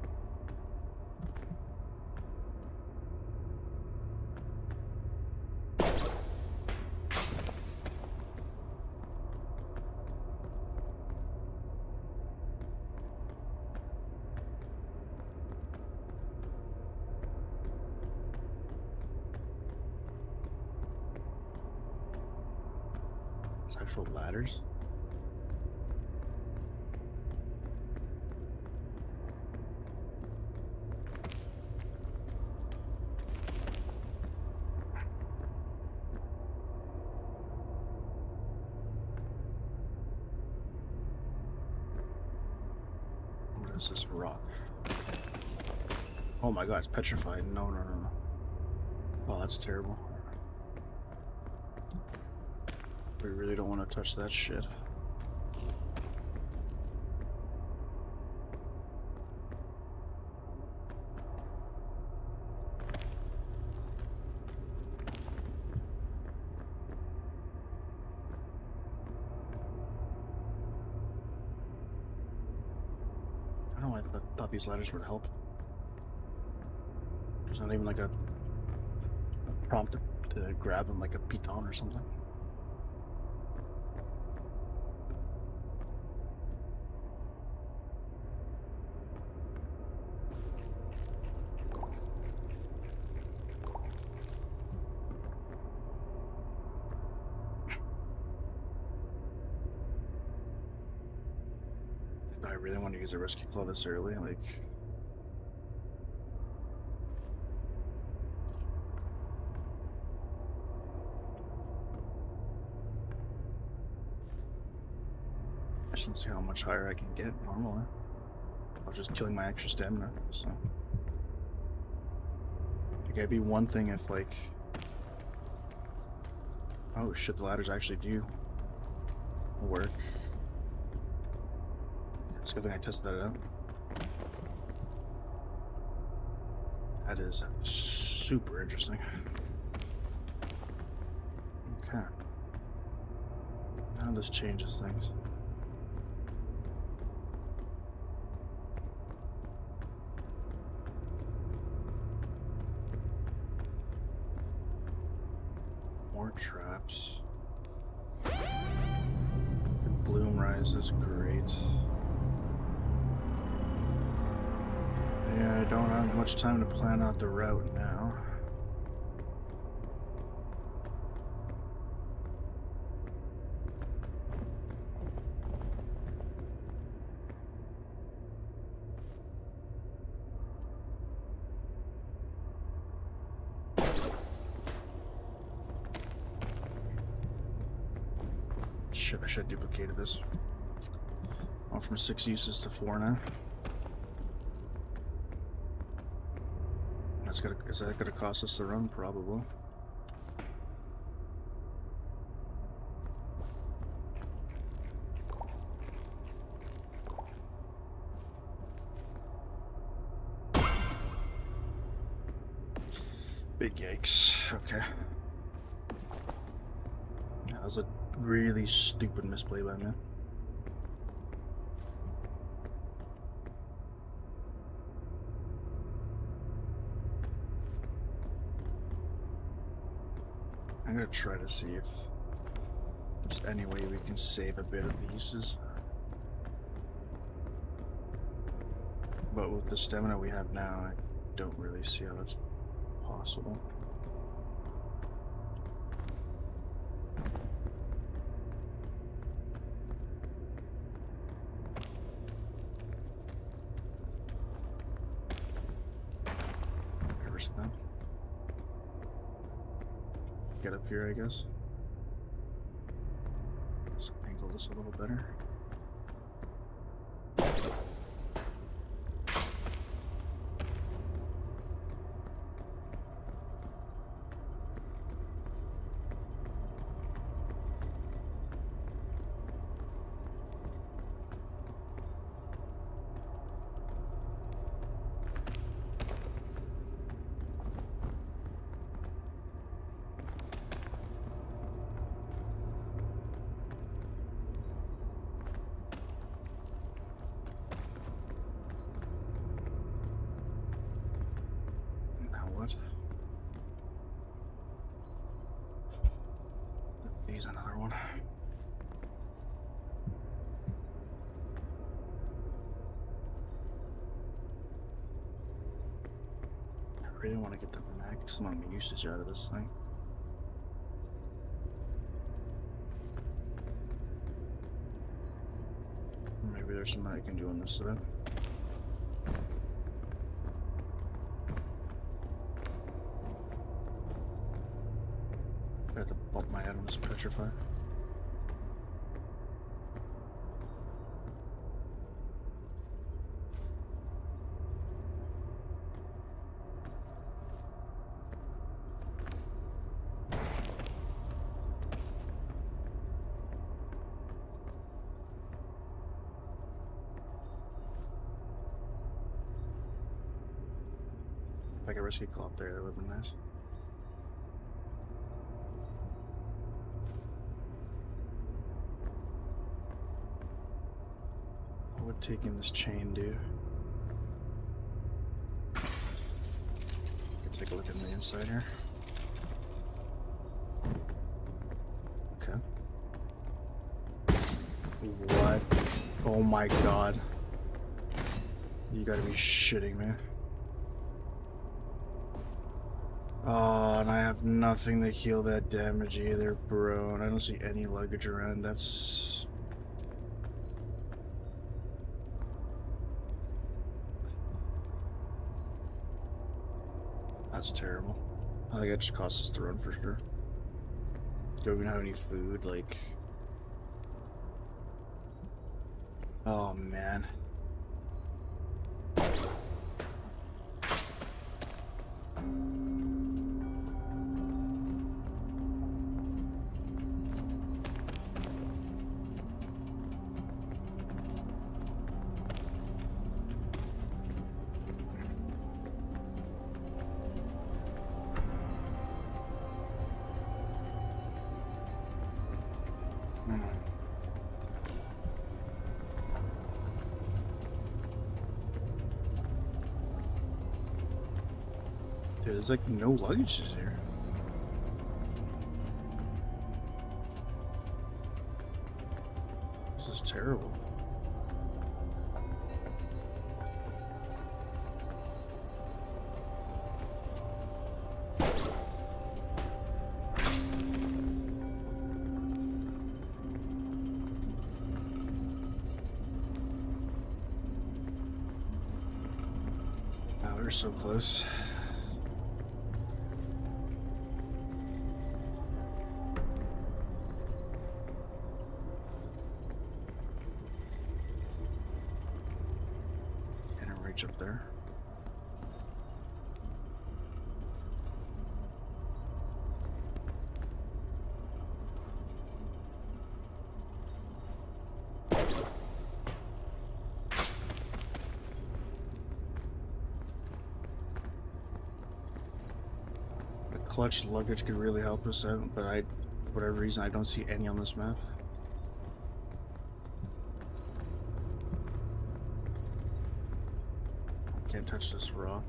Actual ladders. What is this rock? Oh my god, it's petrified. No, no, no, no. Oh, that's terrible. We really don't want to touch that shit. I don't know, I thought these ladders would help. There's not even like a prompt to grab them like a piton or something. I really want to use a rescue claw this early, like... I just don't see how much higher I can get normally. I was just killing my extra stamina, so... I think it'd be one thing if, like... Oh shit, the ladders actually do work. It's a good thing I tested that out. That is super interesting. Okay. Now this changes things. More traps. The bloom rise is great. Yeah, I don't have much time to plan out the route now. Shit, I should have duplicated this. Went from 6 uses to 4 now. Is that gonna cost us the run? Probably. Big yikes. Okay. Yeah, that was a really stupid misplay by me. I'm gonna try to see if there's any way we can save a bit of the uses. But with the stamina we have now, I don't really see how that's possible. Reverse that. Get up here, I guess. Let's angle this a little better. Here's another one. I really want to get the maximum usage out of this thing. Maybe there's something I can do on this side. I have to bump my head on this petrifier. If I could rescue Claw up there, that would have been nice. What would taking this chain do? Take a look in the inside here. Okay. What? Oh my god. You gotta be shitting me. Oh, and I have nothing to heal that damage either, bro. And I don't see any luggage around. That's... That's terrible. I think it just costs us the run for sure. Don't even have any food, like... Oh, man. Dude, there's like no luggages here. This is terrible. Oh, we're so close. Up there. The clutch luggage could really help us out, but for whatever reason, I don't see any on this map. Can't touch this rock.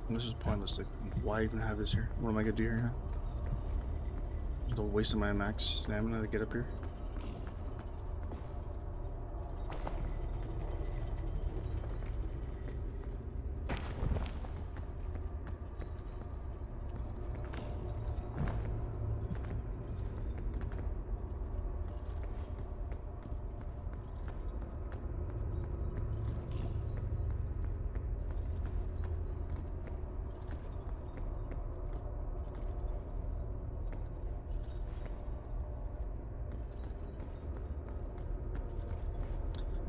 This is pointless. Like, why even have this here? What am I gonna do here now? Just a waste of my max stamina to get up here.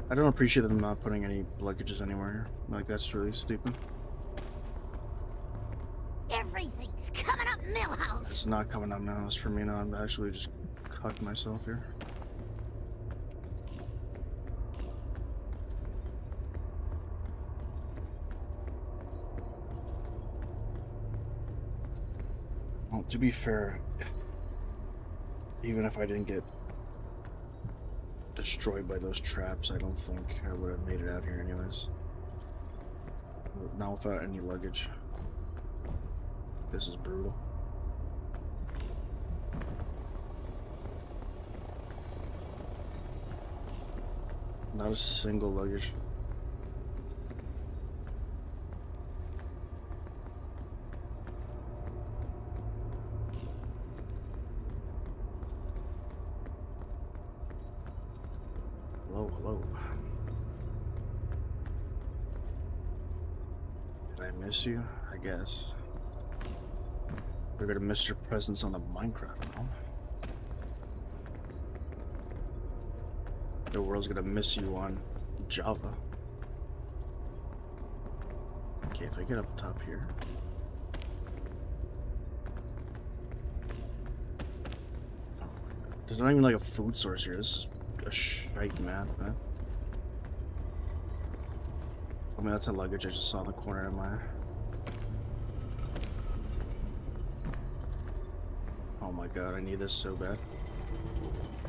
I don't appreciate them not putting any luggages anywhere here. Like, that's really stupid. Everything's coming up Millhouse. It's not coming up now. It's for me now. I'm actually just cucked myself here. Well, to be fair, even if I didn't get destroyed by those traps, I don't think I would have made it out here anyways. Not without any luggage. This is brutal. Not a single luggage. Hello, hello. Did I miss you? I guess. We're gonna miss your presence on the Minecraft realm. The world's gonna miss you on Java. Okay, if I get up top here. Oh my god. There's not even like a food source here. This is a shite map, man. I mean, that's a luggage I just saw in the corner of my eye. Oh my god, I need this so bad.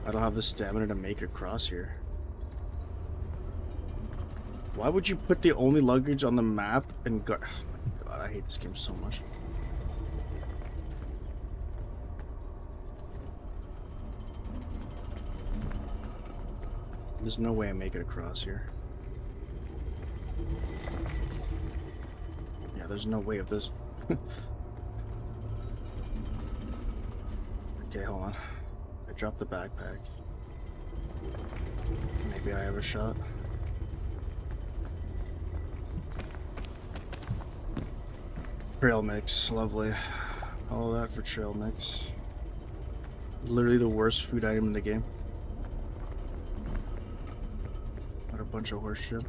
I don't have the stamina to make it across here. Why would you put the only luggage on the map and go— oh my god, I hate this game so much. There's no way I make it across here. Yeah, there's no way of this. Okay, hold on. I dropped the backpack. Maybe I have a shot. Trail mix, lovely. All of that for trail mix. Literally the worst food item in the game. What a bunch of horse shit.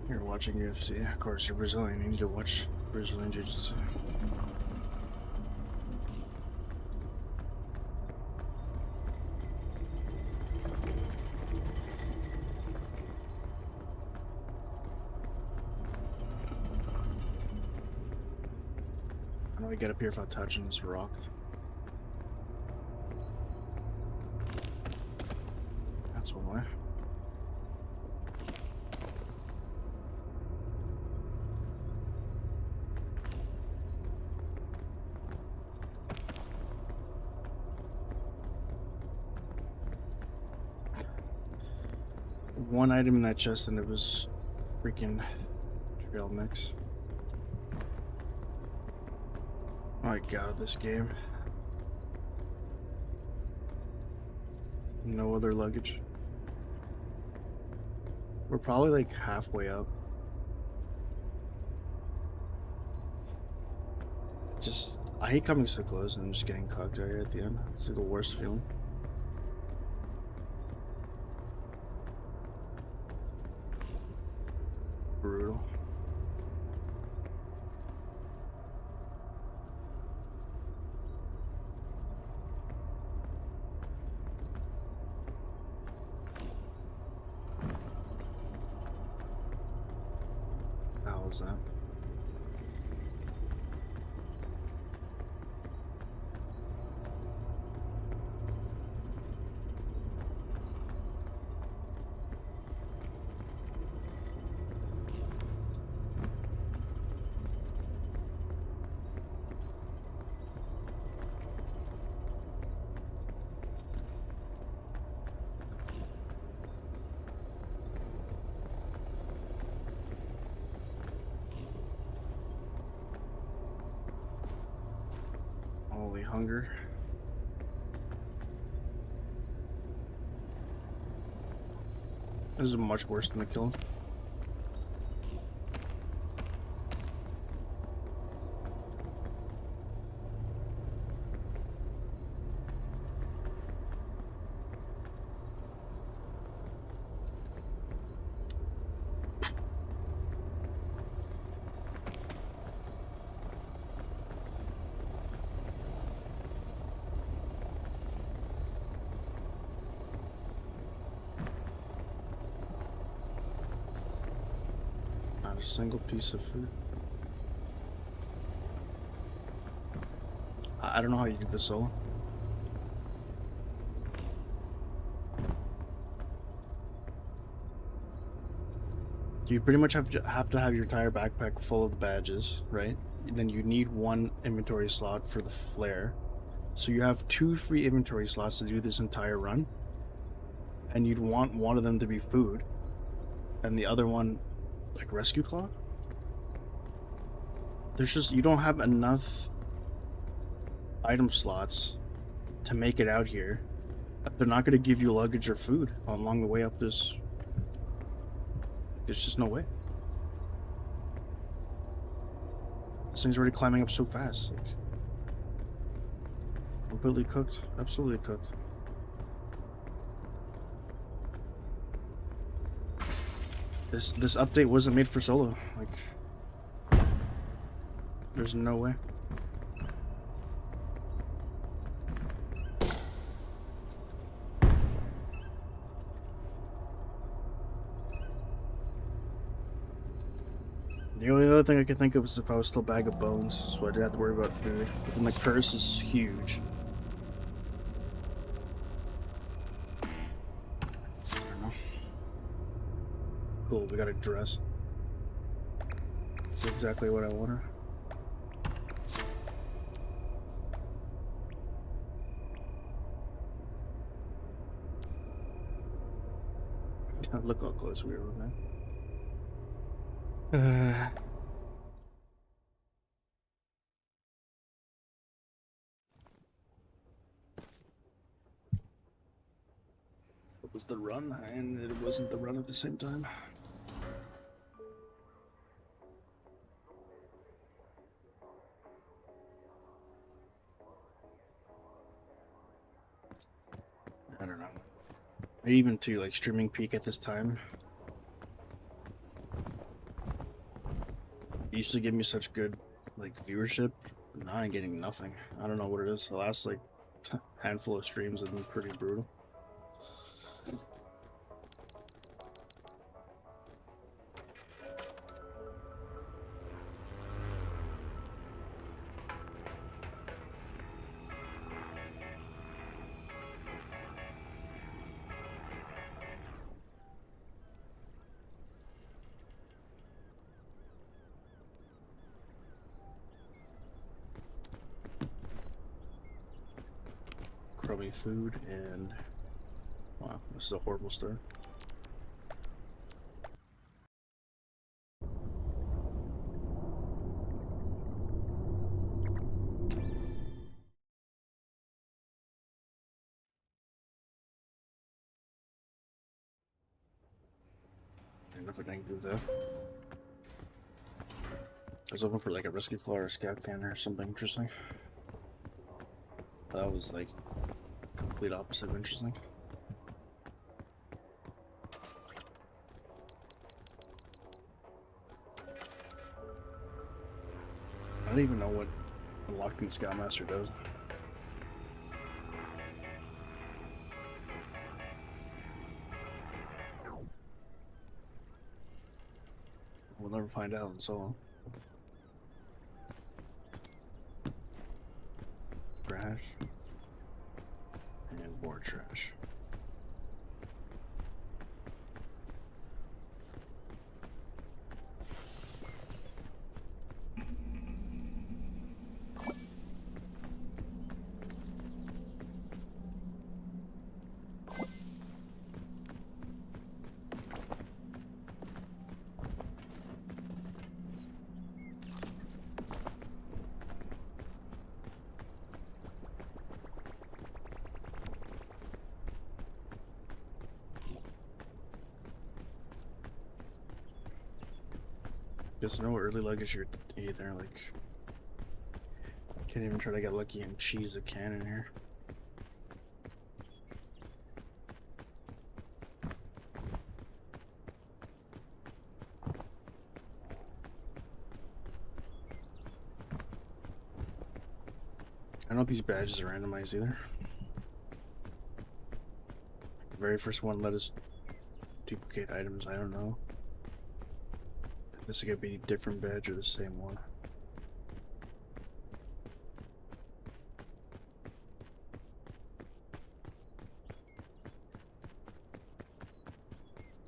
You're watching UFC. Of course, you're Brazilian. You need to watch Brazilian Jiu-Jitsu. How do I get up here without touching this rock? That's one way. One item in that chest and it was freaking trail mix. Oh my god, this game. No other luggage. We're probably like halfway up. Just, I hate coming so close and I'm just getting cocked right here at the end. It's the worst feeling. Brutal. What the hell is that? hunger. This is much worse than the killing. Not a single piece of food. I don't know how you do this solo. You pretty much have to have your entire backpack full of badges, right? And then you need one inventory slot for the flare. So you have 2 free inventory slots to do this entire run. And you'd want one of them to be food. And the other one, like rescue claw? There's just, you don't have enough item slots to make it out here. They're not going to give you luggage or food along the way up this. There's just no way. This thing's already climbing up so fast. Like, completely cooked. Absolutely cooked. This update wasn't made for solo. Like, there's no way. The only other thing I could think of is if I was still a bag of bones, so I didn't have to worry about food. But then the curse is huge. I don't know. Cool, we got a dress. That's exactly what I wanted. Look how close we were with that. It was the run, and it wasn't the run at the same time. I don't know. Even to like streaming peak at this time, it used to give me such good like viewership. Now I'm getting nothing. I don't know what it is. The last like handful of streams have been pretty brutal. Crummy food and wow, this is a horrible start. Nothing I can do with that. I was looking for like a rescue claw or a scout cannon or something interesting. That was like complete opposite of interesting. I don't even know what unlocking the Scoutmaster does. We'll never find out in solo. Trash. And more trash. There's no early luggage here either. Like, can't even try to get lucky and cheese a cannon here. I don't know if these badges are randomized either. The very first one let us duplicate items. I don't know. This is gonna be a different badge or the same one.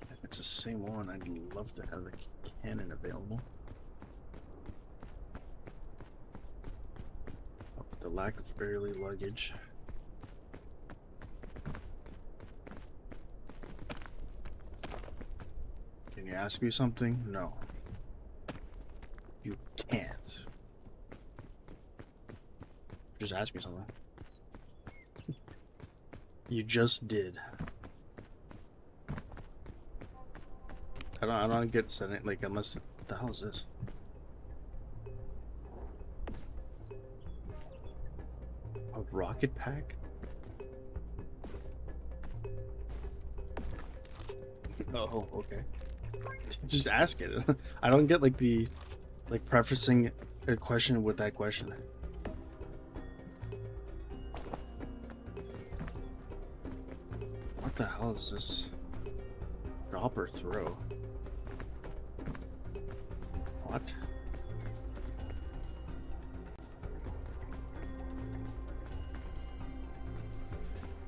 If it's the same one, I'd love to have the cannon available. Oh, the lack of early luggage. Can you ask me something? No. You can't. Just ask me something. You just did. I don't get sent like unless the hell is this? A rocket pack? Oh, okay. Just ask it. I don't get like the prefacing a question with that question. What the hell is this? Drop or throw? What?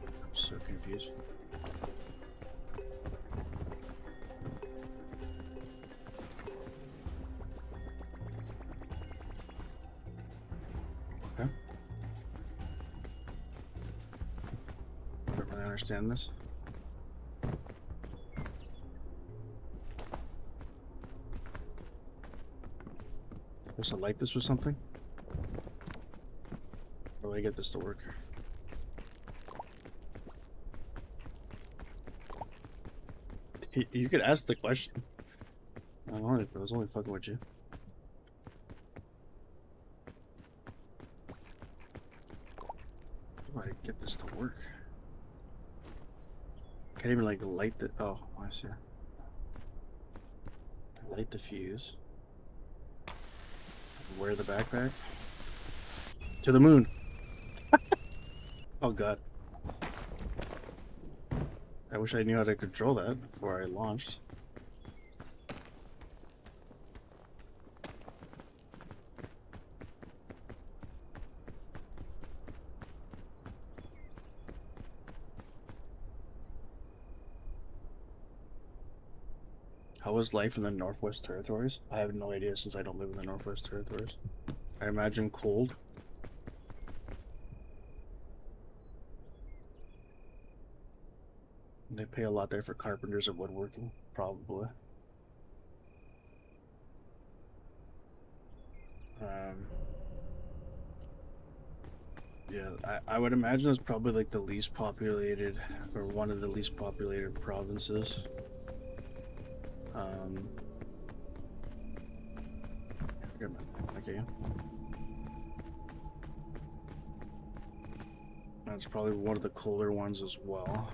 I'm so confused. Okay. I don't really understand this. Supposed to light this with something? How do I get this to work? You could ask the question. I don't know, I was only fucking with you. How do I get this to work? Can't even like light the. Oh, I see. Light the fuse. Wear the backpack. To the moon. Oh god. I wish I knew how to control that before I launched. How was life in the Northwest Territories? I have no idea since I don't live in the Northwest Territories. I imagine cold. They pay a lot there for carpenters or woodworking, probably. Yeah, I would imagine it's probably like the least populated, or one of the least populated provinces. Okay. That's probably one of the colder ones as well.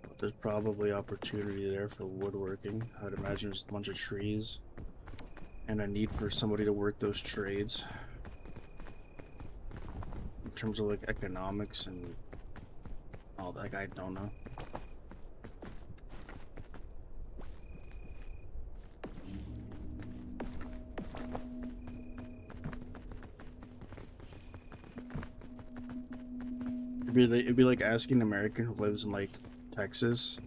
But there's probably opportunity there for woodworking. I'd imagine there's a bunch of trees and a need for somebody to work those trades. In terms of like economics and all that, I don't know. It'd be like asking an American who lives in like Texas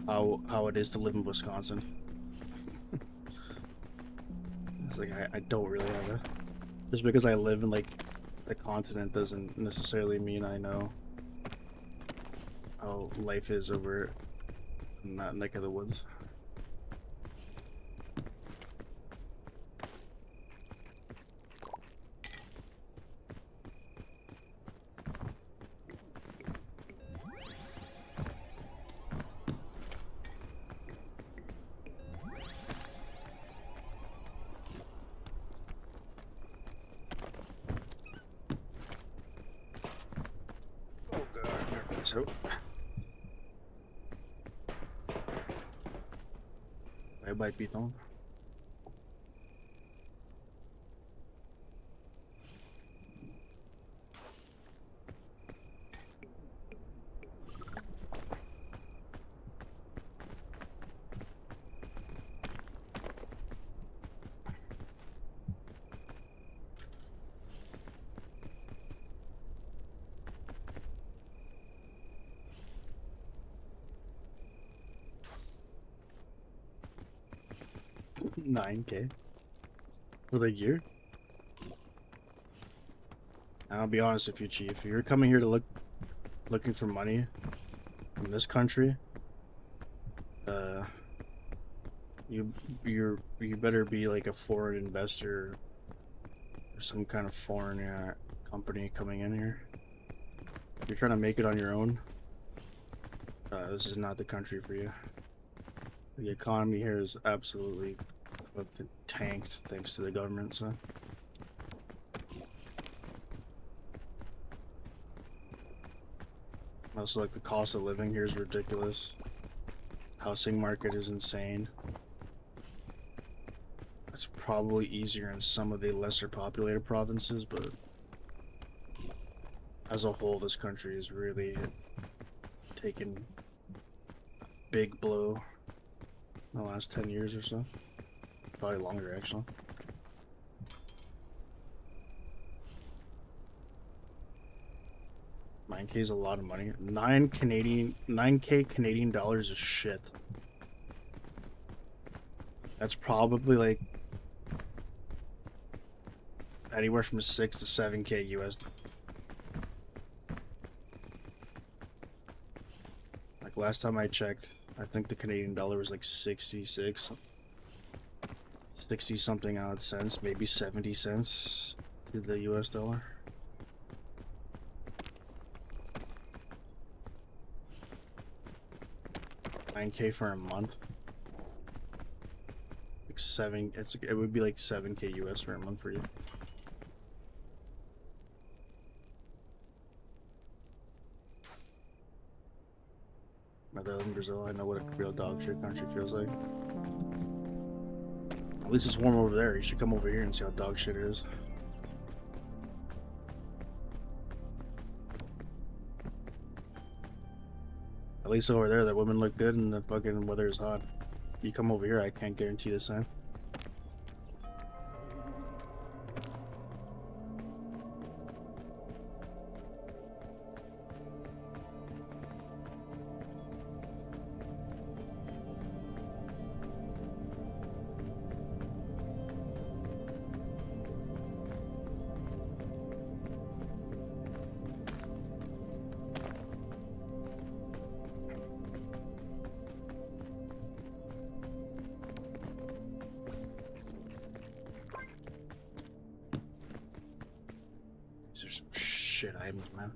how it is to live in Wisconsin. It's like I don't really have it. Just because I live in like the continent doesn't necessarily mean I know how life is over in that neck of the woods. this out. Bye bye, Python. $9K for the year. I'll be honest with you, Chief. If you're coming here to looking for money from this country, you better be like a foreign investor or some kind of foreign company coming in here. If you're trying to make it on your own, this is not the country for you. The economy here is absolutely tanked thanks to the government, so. Also, like, the cost of living here is ridiculous. Housing market is insane. It's probably easier in some of the lesser populated provinces, but as a whole, this country is really taken a big blow in the last 10 years or so. Probably longer, actually. $9K is a lot of money. 9K Canadian dollars is shit. That's probably like anywhere from 6 to 7K US. Like last time I checked, I think the Canadian dollar was like 66, 60 something odd cents, maybe 70 cents to the US dollar. $9K for a month. Like it would be like 7K US for a month for you. In Brazil, I know what a real dog shit country feels like. At least it's warm over there. You should come over here and see how dog shit it is. At least over there, the women look good and the fucking weather is hot. You come over here, I can't guarantee the same. These are some shit items, man.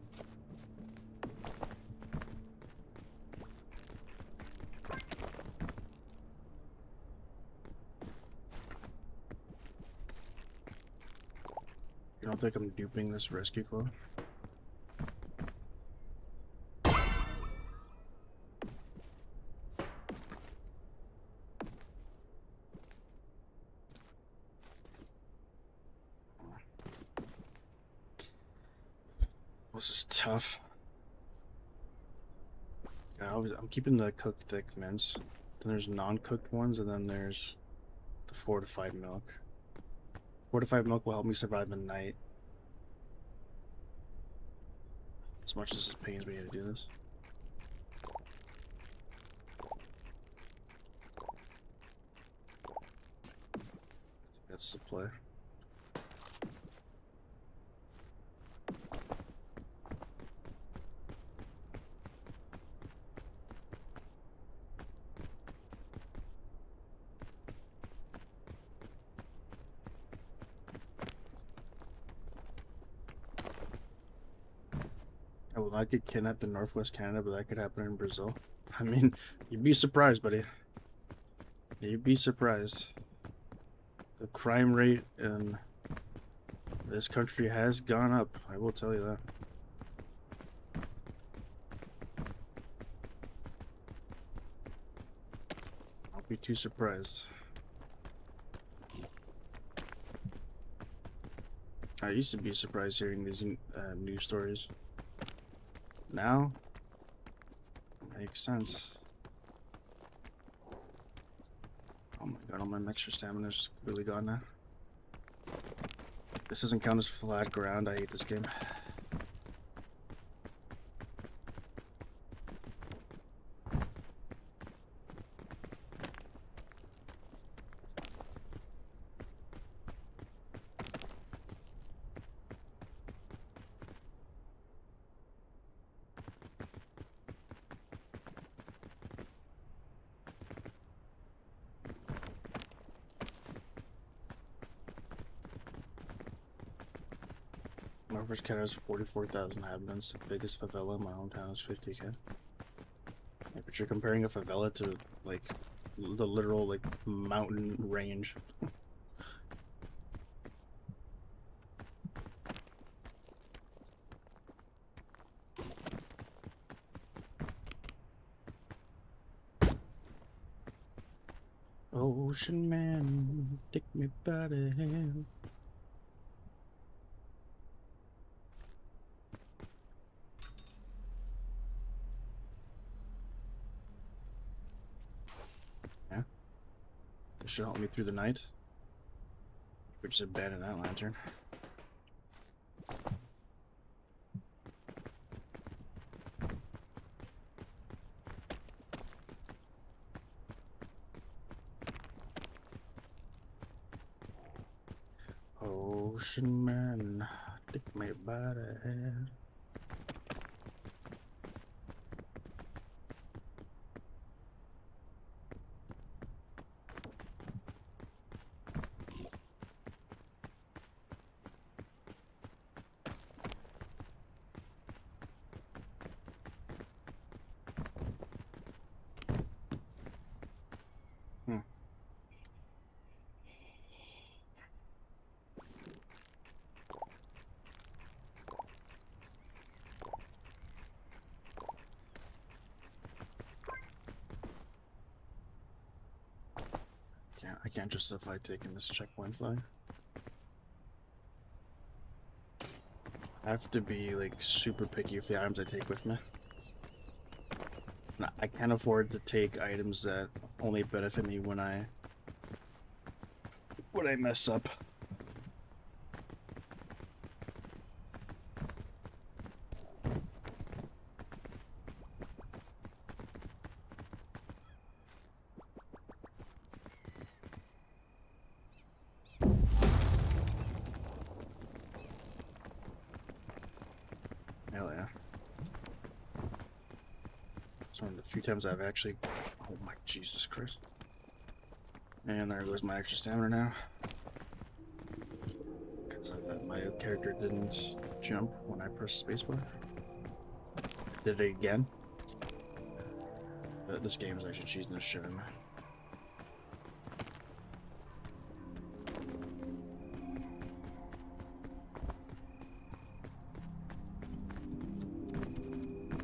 You don't think I'm duping this rescue club? This is tough. I'm keeping the cooked thick mints. Then there's non-cooked ones, and then there's the fortified milk. Fortified milk will help me survive the night. As much as it pains me to do this. That's the play. I will not get kidnapped in Northwest Canada, but that could happen in Brazil. I mean, you'd be surprised, buddy. You'd be surprised. The crime rate in this country has gone up. I will tell you that. Be too surprised. I used to be surprised hearing these news stories. Now, makes sense. Oh my god, all my extra stamina is really gone now. This doesn't count as flat ground. I hate this game. My first cat has 44,000 inhabitants. The biggest favela in my hometown is 50K. Yeah, but you're comparing a favela to, like, the literal, like, mountain range. Ocean man, take me by the hand. Yeah. This should help me through the night. We just abandon that lantern. Ocean man, take me by the hand. I can't justify taking this checkpoint flag. I have to be like super picky with the items I take with me. I can't afford to take items that only benefit me when I mess up. Hell yeah. It's one of the few times I've actually... Oh my Jesus Christ. And there goes my extra stamina now. Because my character didn't jump when I pressed spacebar. Did it again. This game is actually cheesing the shit in me.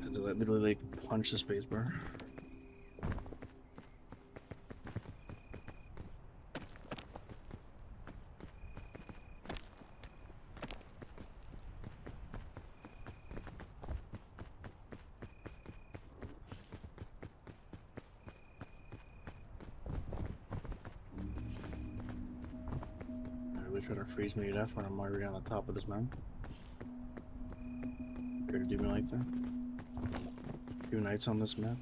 Had to literally like punch the spacebar. Trying to freeze me to death when I'm already on the top of this mountain. You're gonna do me like that? 2 nights on this map.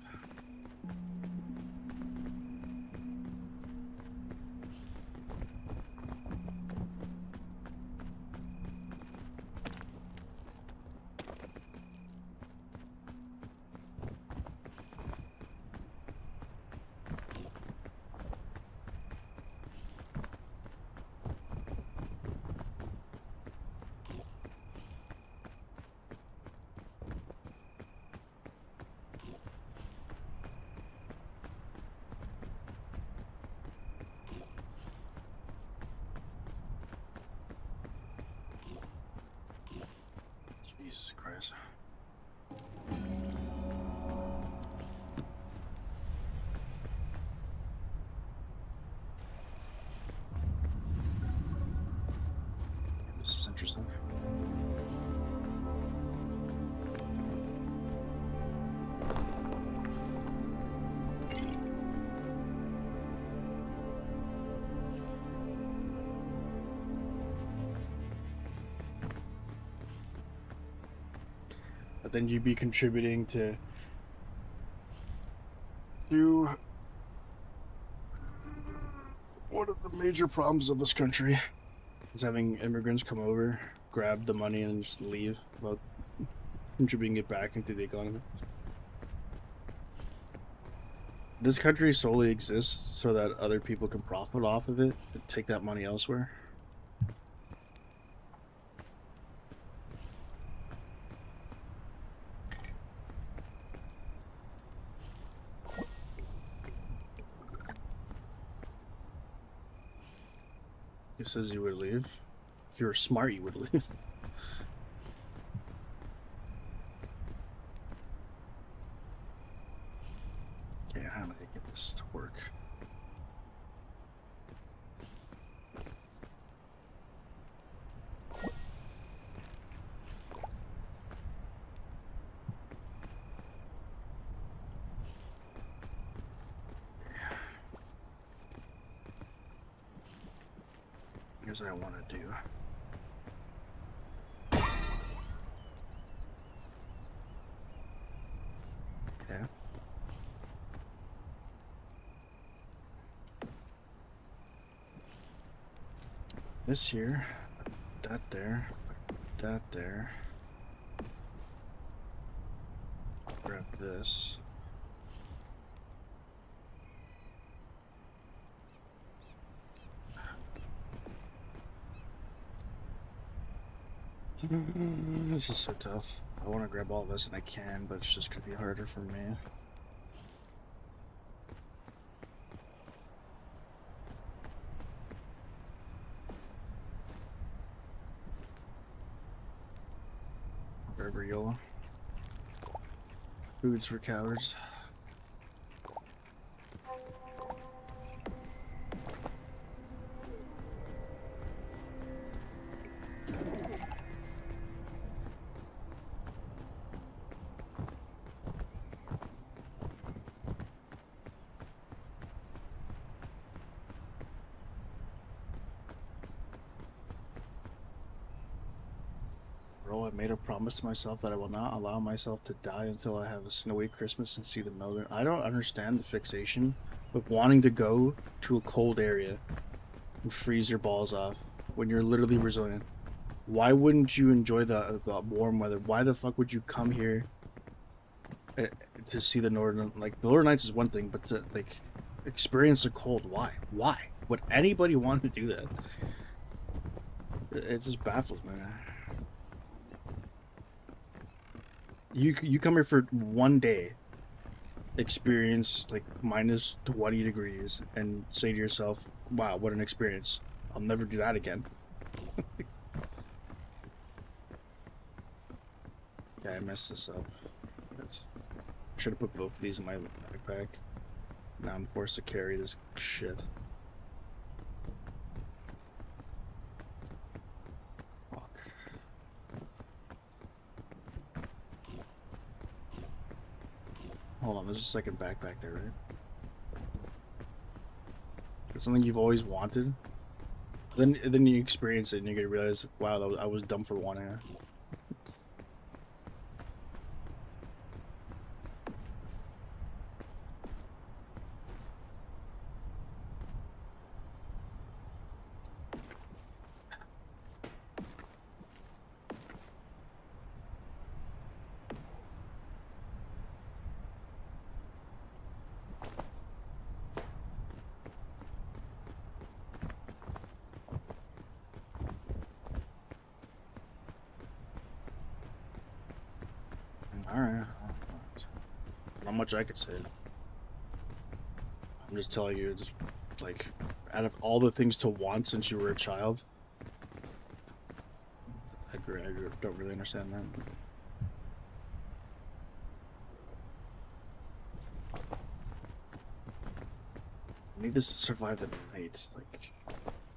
Jesus Christ. interesting. But then you'd be contributing to through one of the major problems of this country is having immigrants come over, grab the money, and just leave without contributing it back into the economy. This country solely exists so that other people can profit off of it and take that money elsewhere. It says you would leave. If you were smart, you would leave. Okay, how do I get this to work? Here's what I want to do. Okay. This here, put that there, put that there. Grab this. This is so tough. I want to grab all this and I can, but it's just going to be harder for me. Barbariola. Foods for cowards. I made a promise to myself that I will not allow myself to die until I have a snowy Christmas and see the northern. I don't understand the fixation of wanting to go to a cold area and freeze your balls off when you're literally Brazilian. Why wouldn't you enjoy the warm weather? Why the fuck would you come here to see the northern? Like, the Northern Lights is one thing, but to like experience the cold, why? Why would anybody want to do that? It just baffles me. You come here for one day, experience like minus 20 degrees, and say to yourself, wow, what an experience. I'll never do that again. Yeah, I messed this up. Should have put both of these in my backpack. Now I'm forced to carry this shit. Hold on, there's a second backpack there, right? It's something you've always wanted. Then you experience it and you get to realize, wow, I was dumb for wanting it. Alright. Not much I could say. I'm just telling you, just like, out of all the things to want since you were a child, I don't really understand that. I need this to survive the night.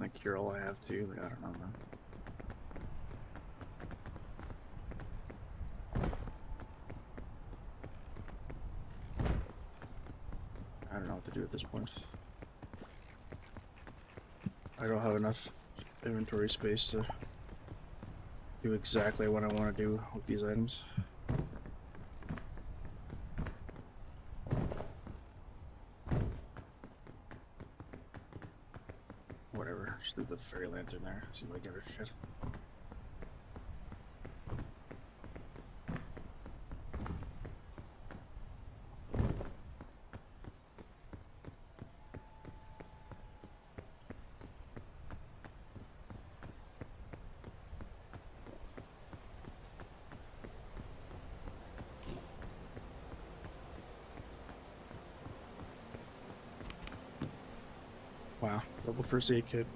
Like you're all I have to. Like, I don't know, man. at this point. I don't have enough inventory space to do exactly what I want to do with these items. Whatever, just leave the fairy lantern there, see if I give her shit. Wow, level first aid kit.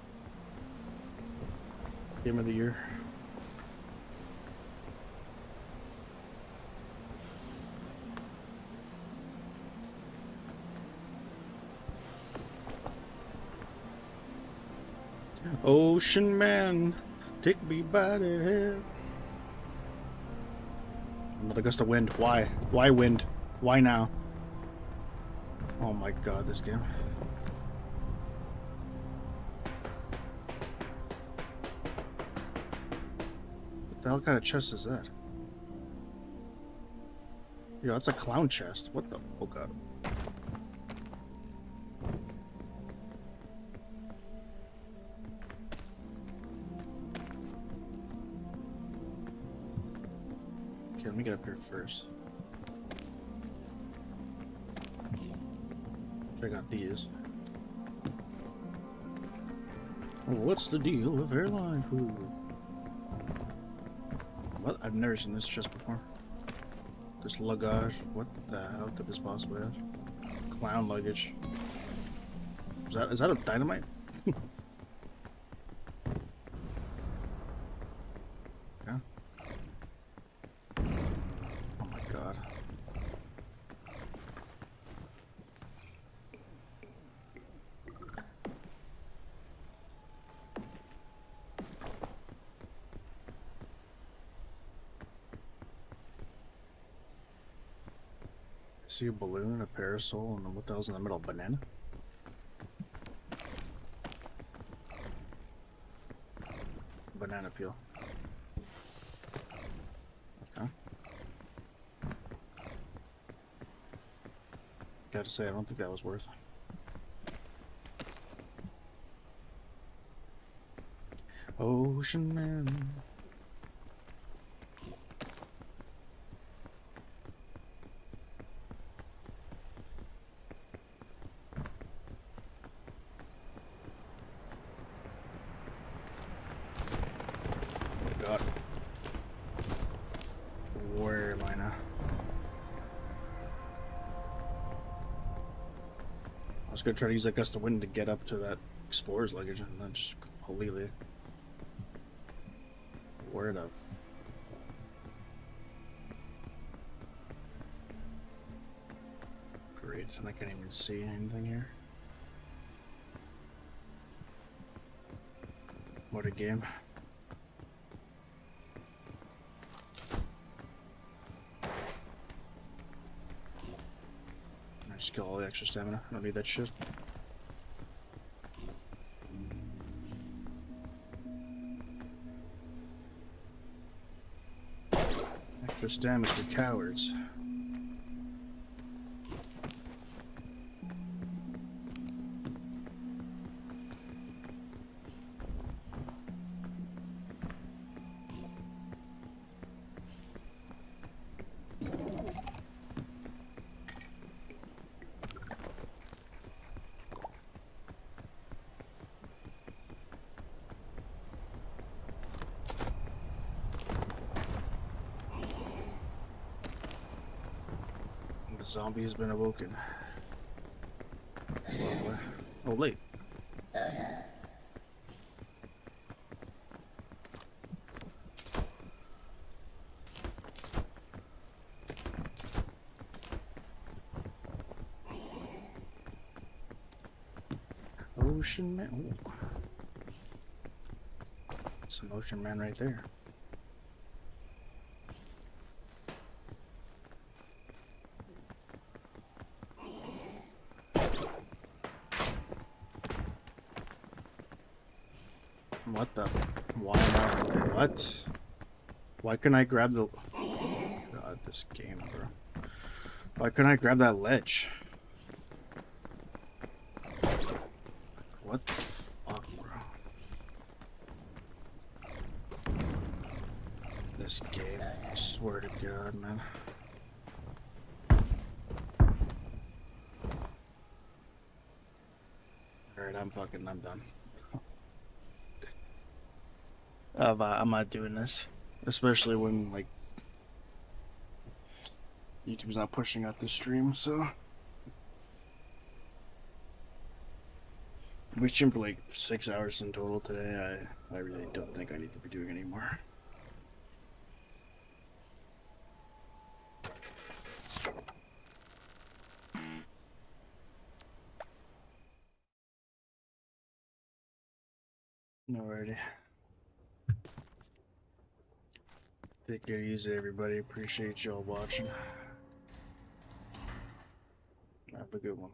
Game of the year. Ocean man, take me by the hand. Another gust of wind. Why? Why wind? Why now? Oh my god, this game. What the hell kind of chest is that? Yo, that's a clown chest. What the? Oh god. Okay, let me get up here first. Check out these. Oh, what's the deal with airline food? What? I've never seen this chest before. This luggage. What the hell could this possibly have? Clown luggage. Is that a dynamite? Yeah. Oh my god. I see a balloon, a parasol, and then what the hell's in the middle? Banana? Banana peel. Okay. Gotta say, I don't think that was worth it. Ocean man. God. Where am I now? I was gonna try to use that gust of wind to get up to that explorer's luggage and then just completely. Where the? Great, and I can't even see anything here. What a game. Just kill all the extra stamina. I don't need that shit. Extra stamina for cowards. The zombie has been awoken. Oh, late. Ocean man. Ooh. Some ocean man right there. What the? Why not? What? Why couldn't I grab the... God, this game, bro. Why couldn't I grab that ledge? What the fuck, bro? This game, I swear to God, man. Alright, I'm done. I'm not doing this. Especially when, like, YouTube's not pushing out the stream, so... We streamed for like 6 hours in total today. I really don't think I need to be doing any more. Alrighty. Take it easy, everybody. Appreciate y'all watching. Have a good one.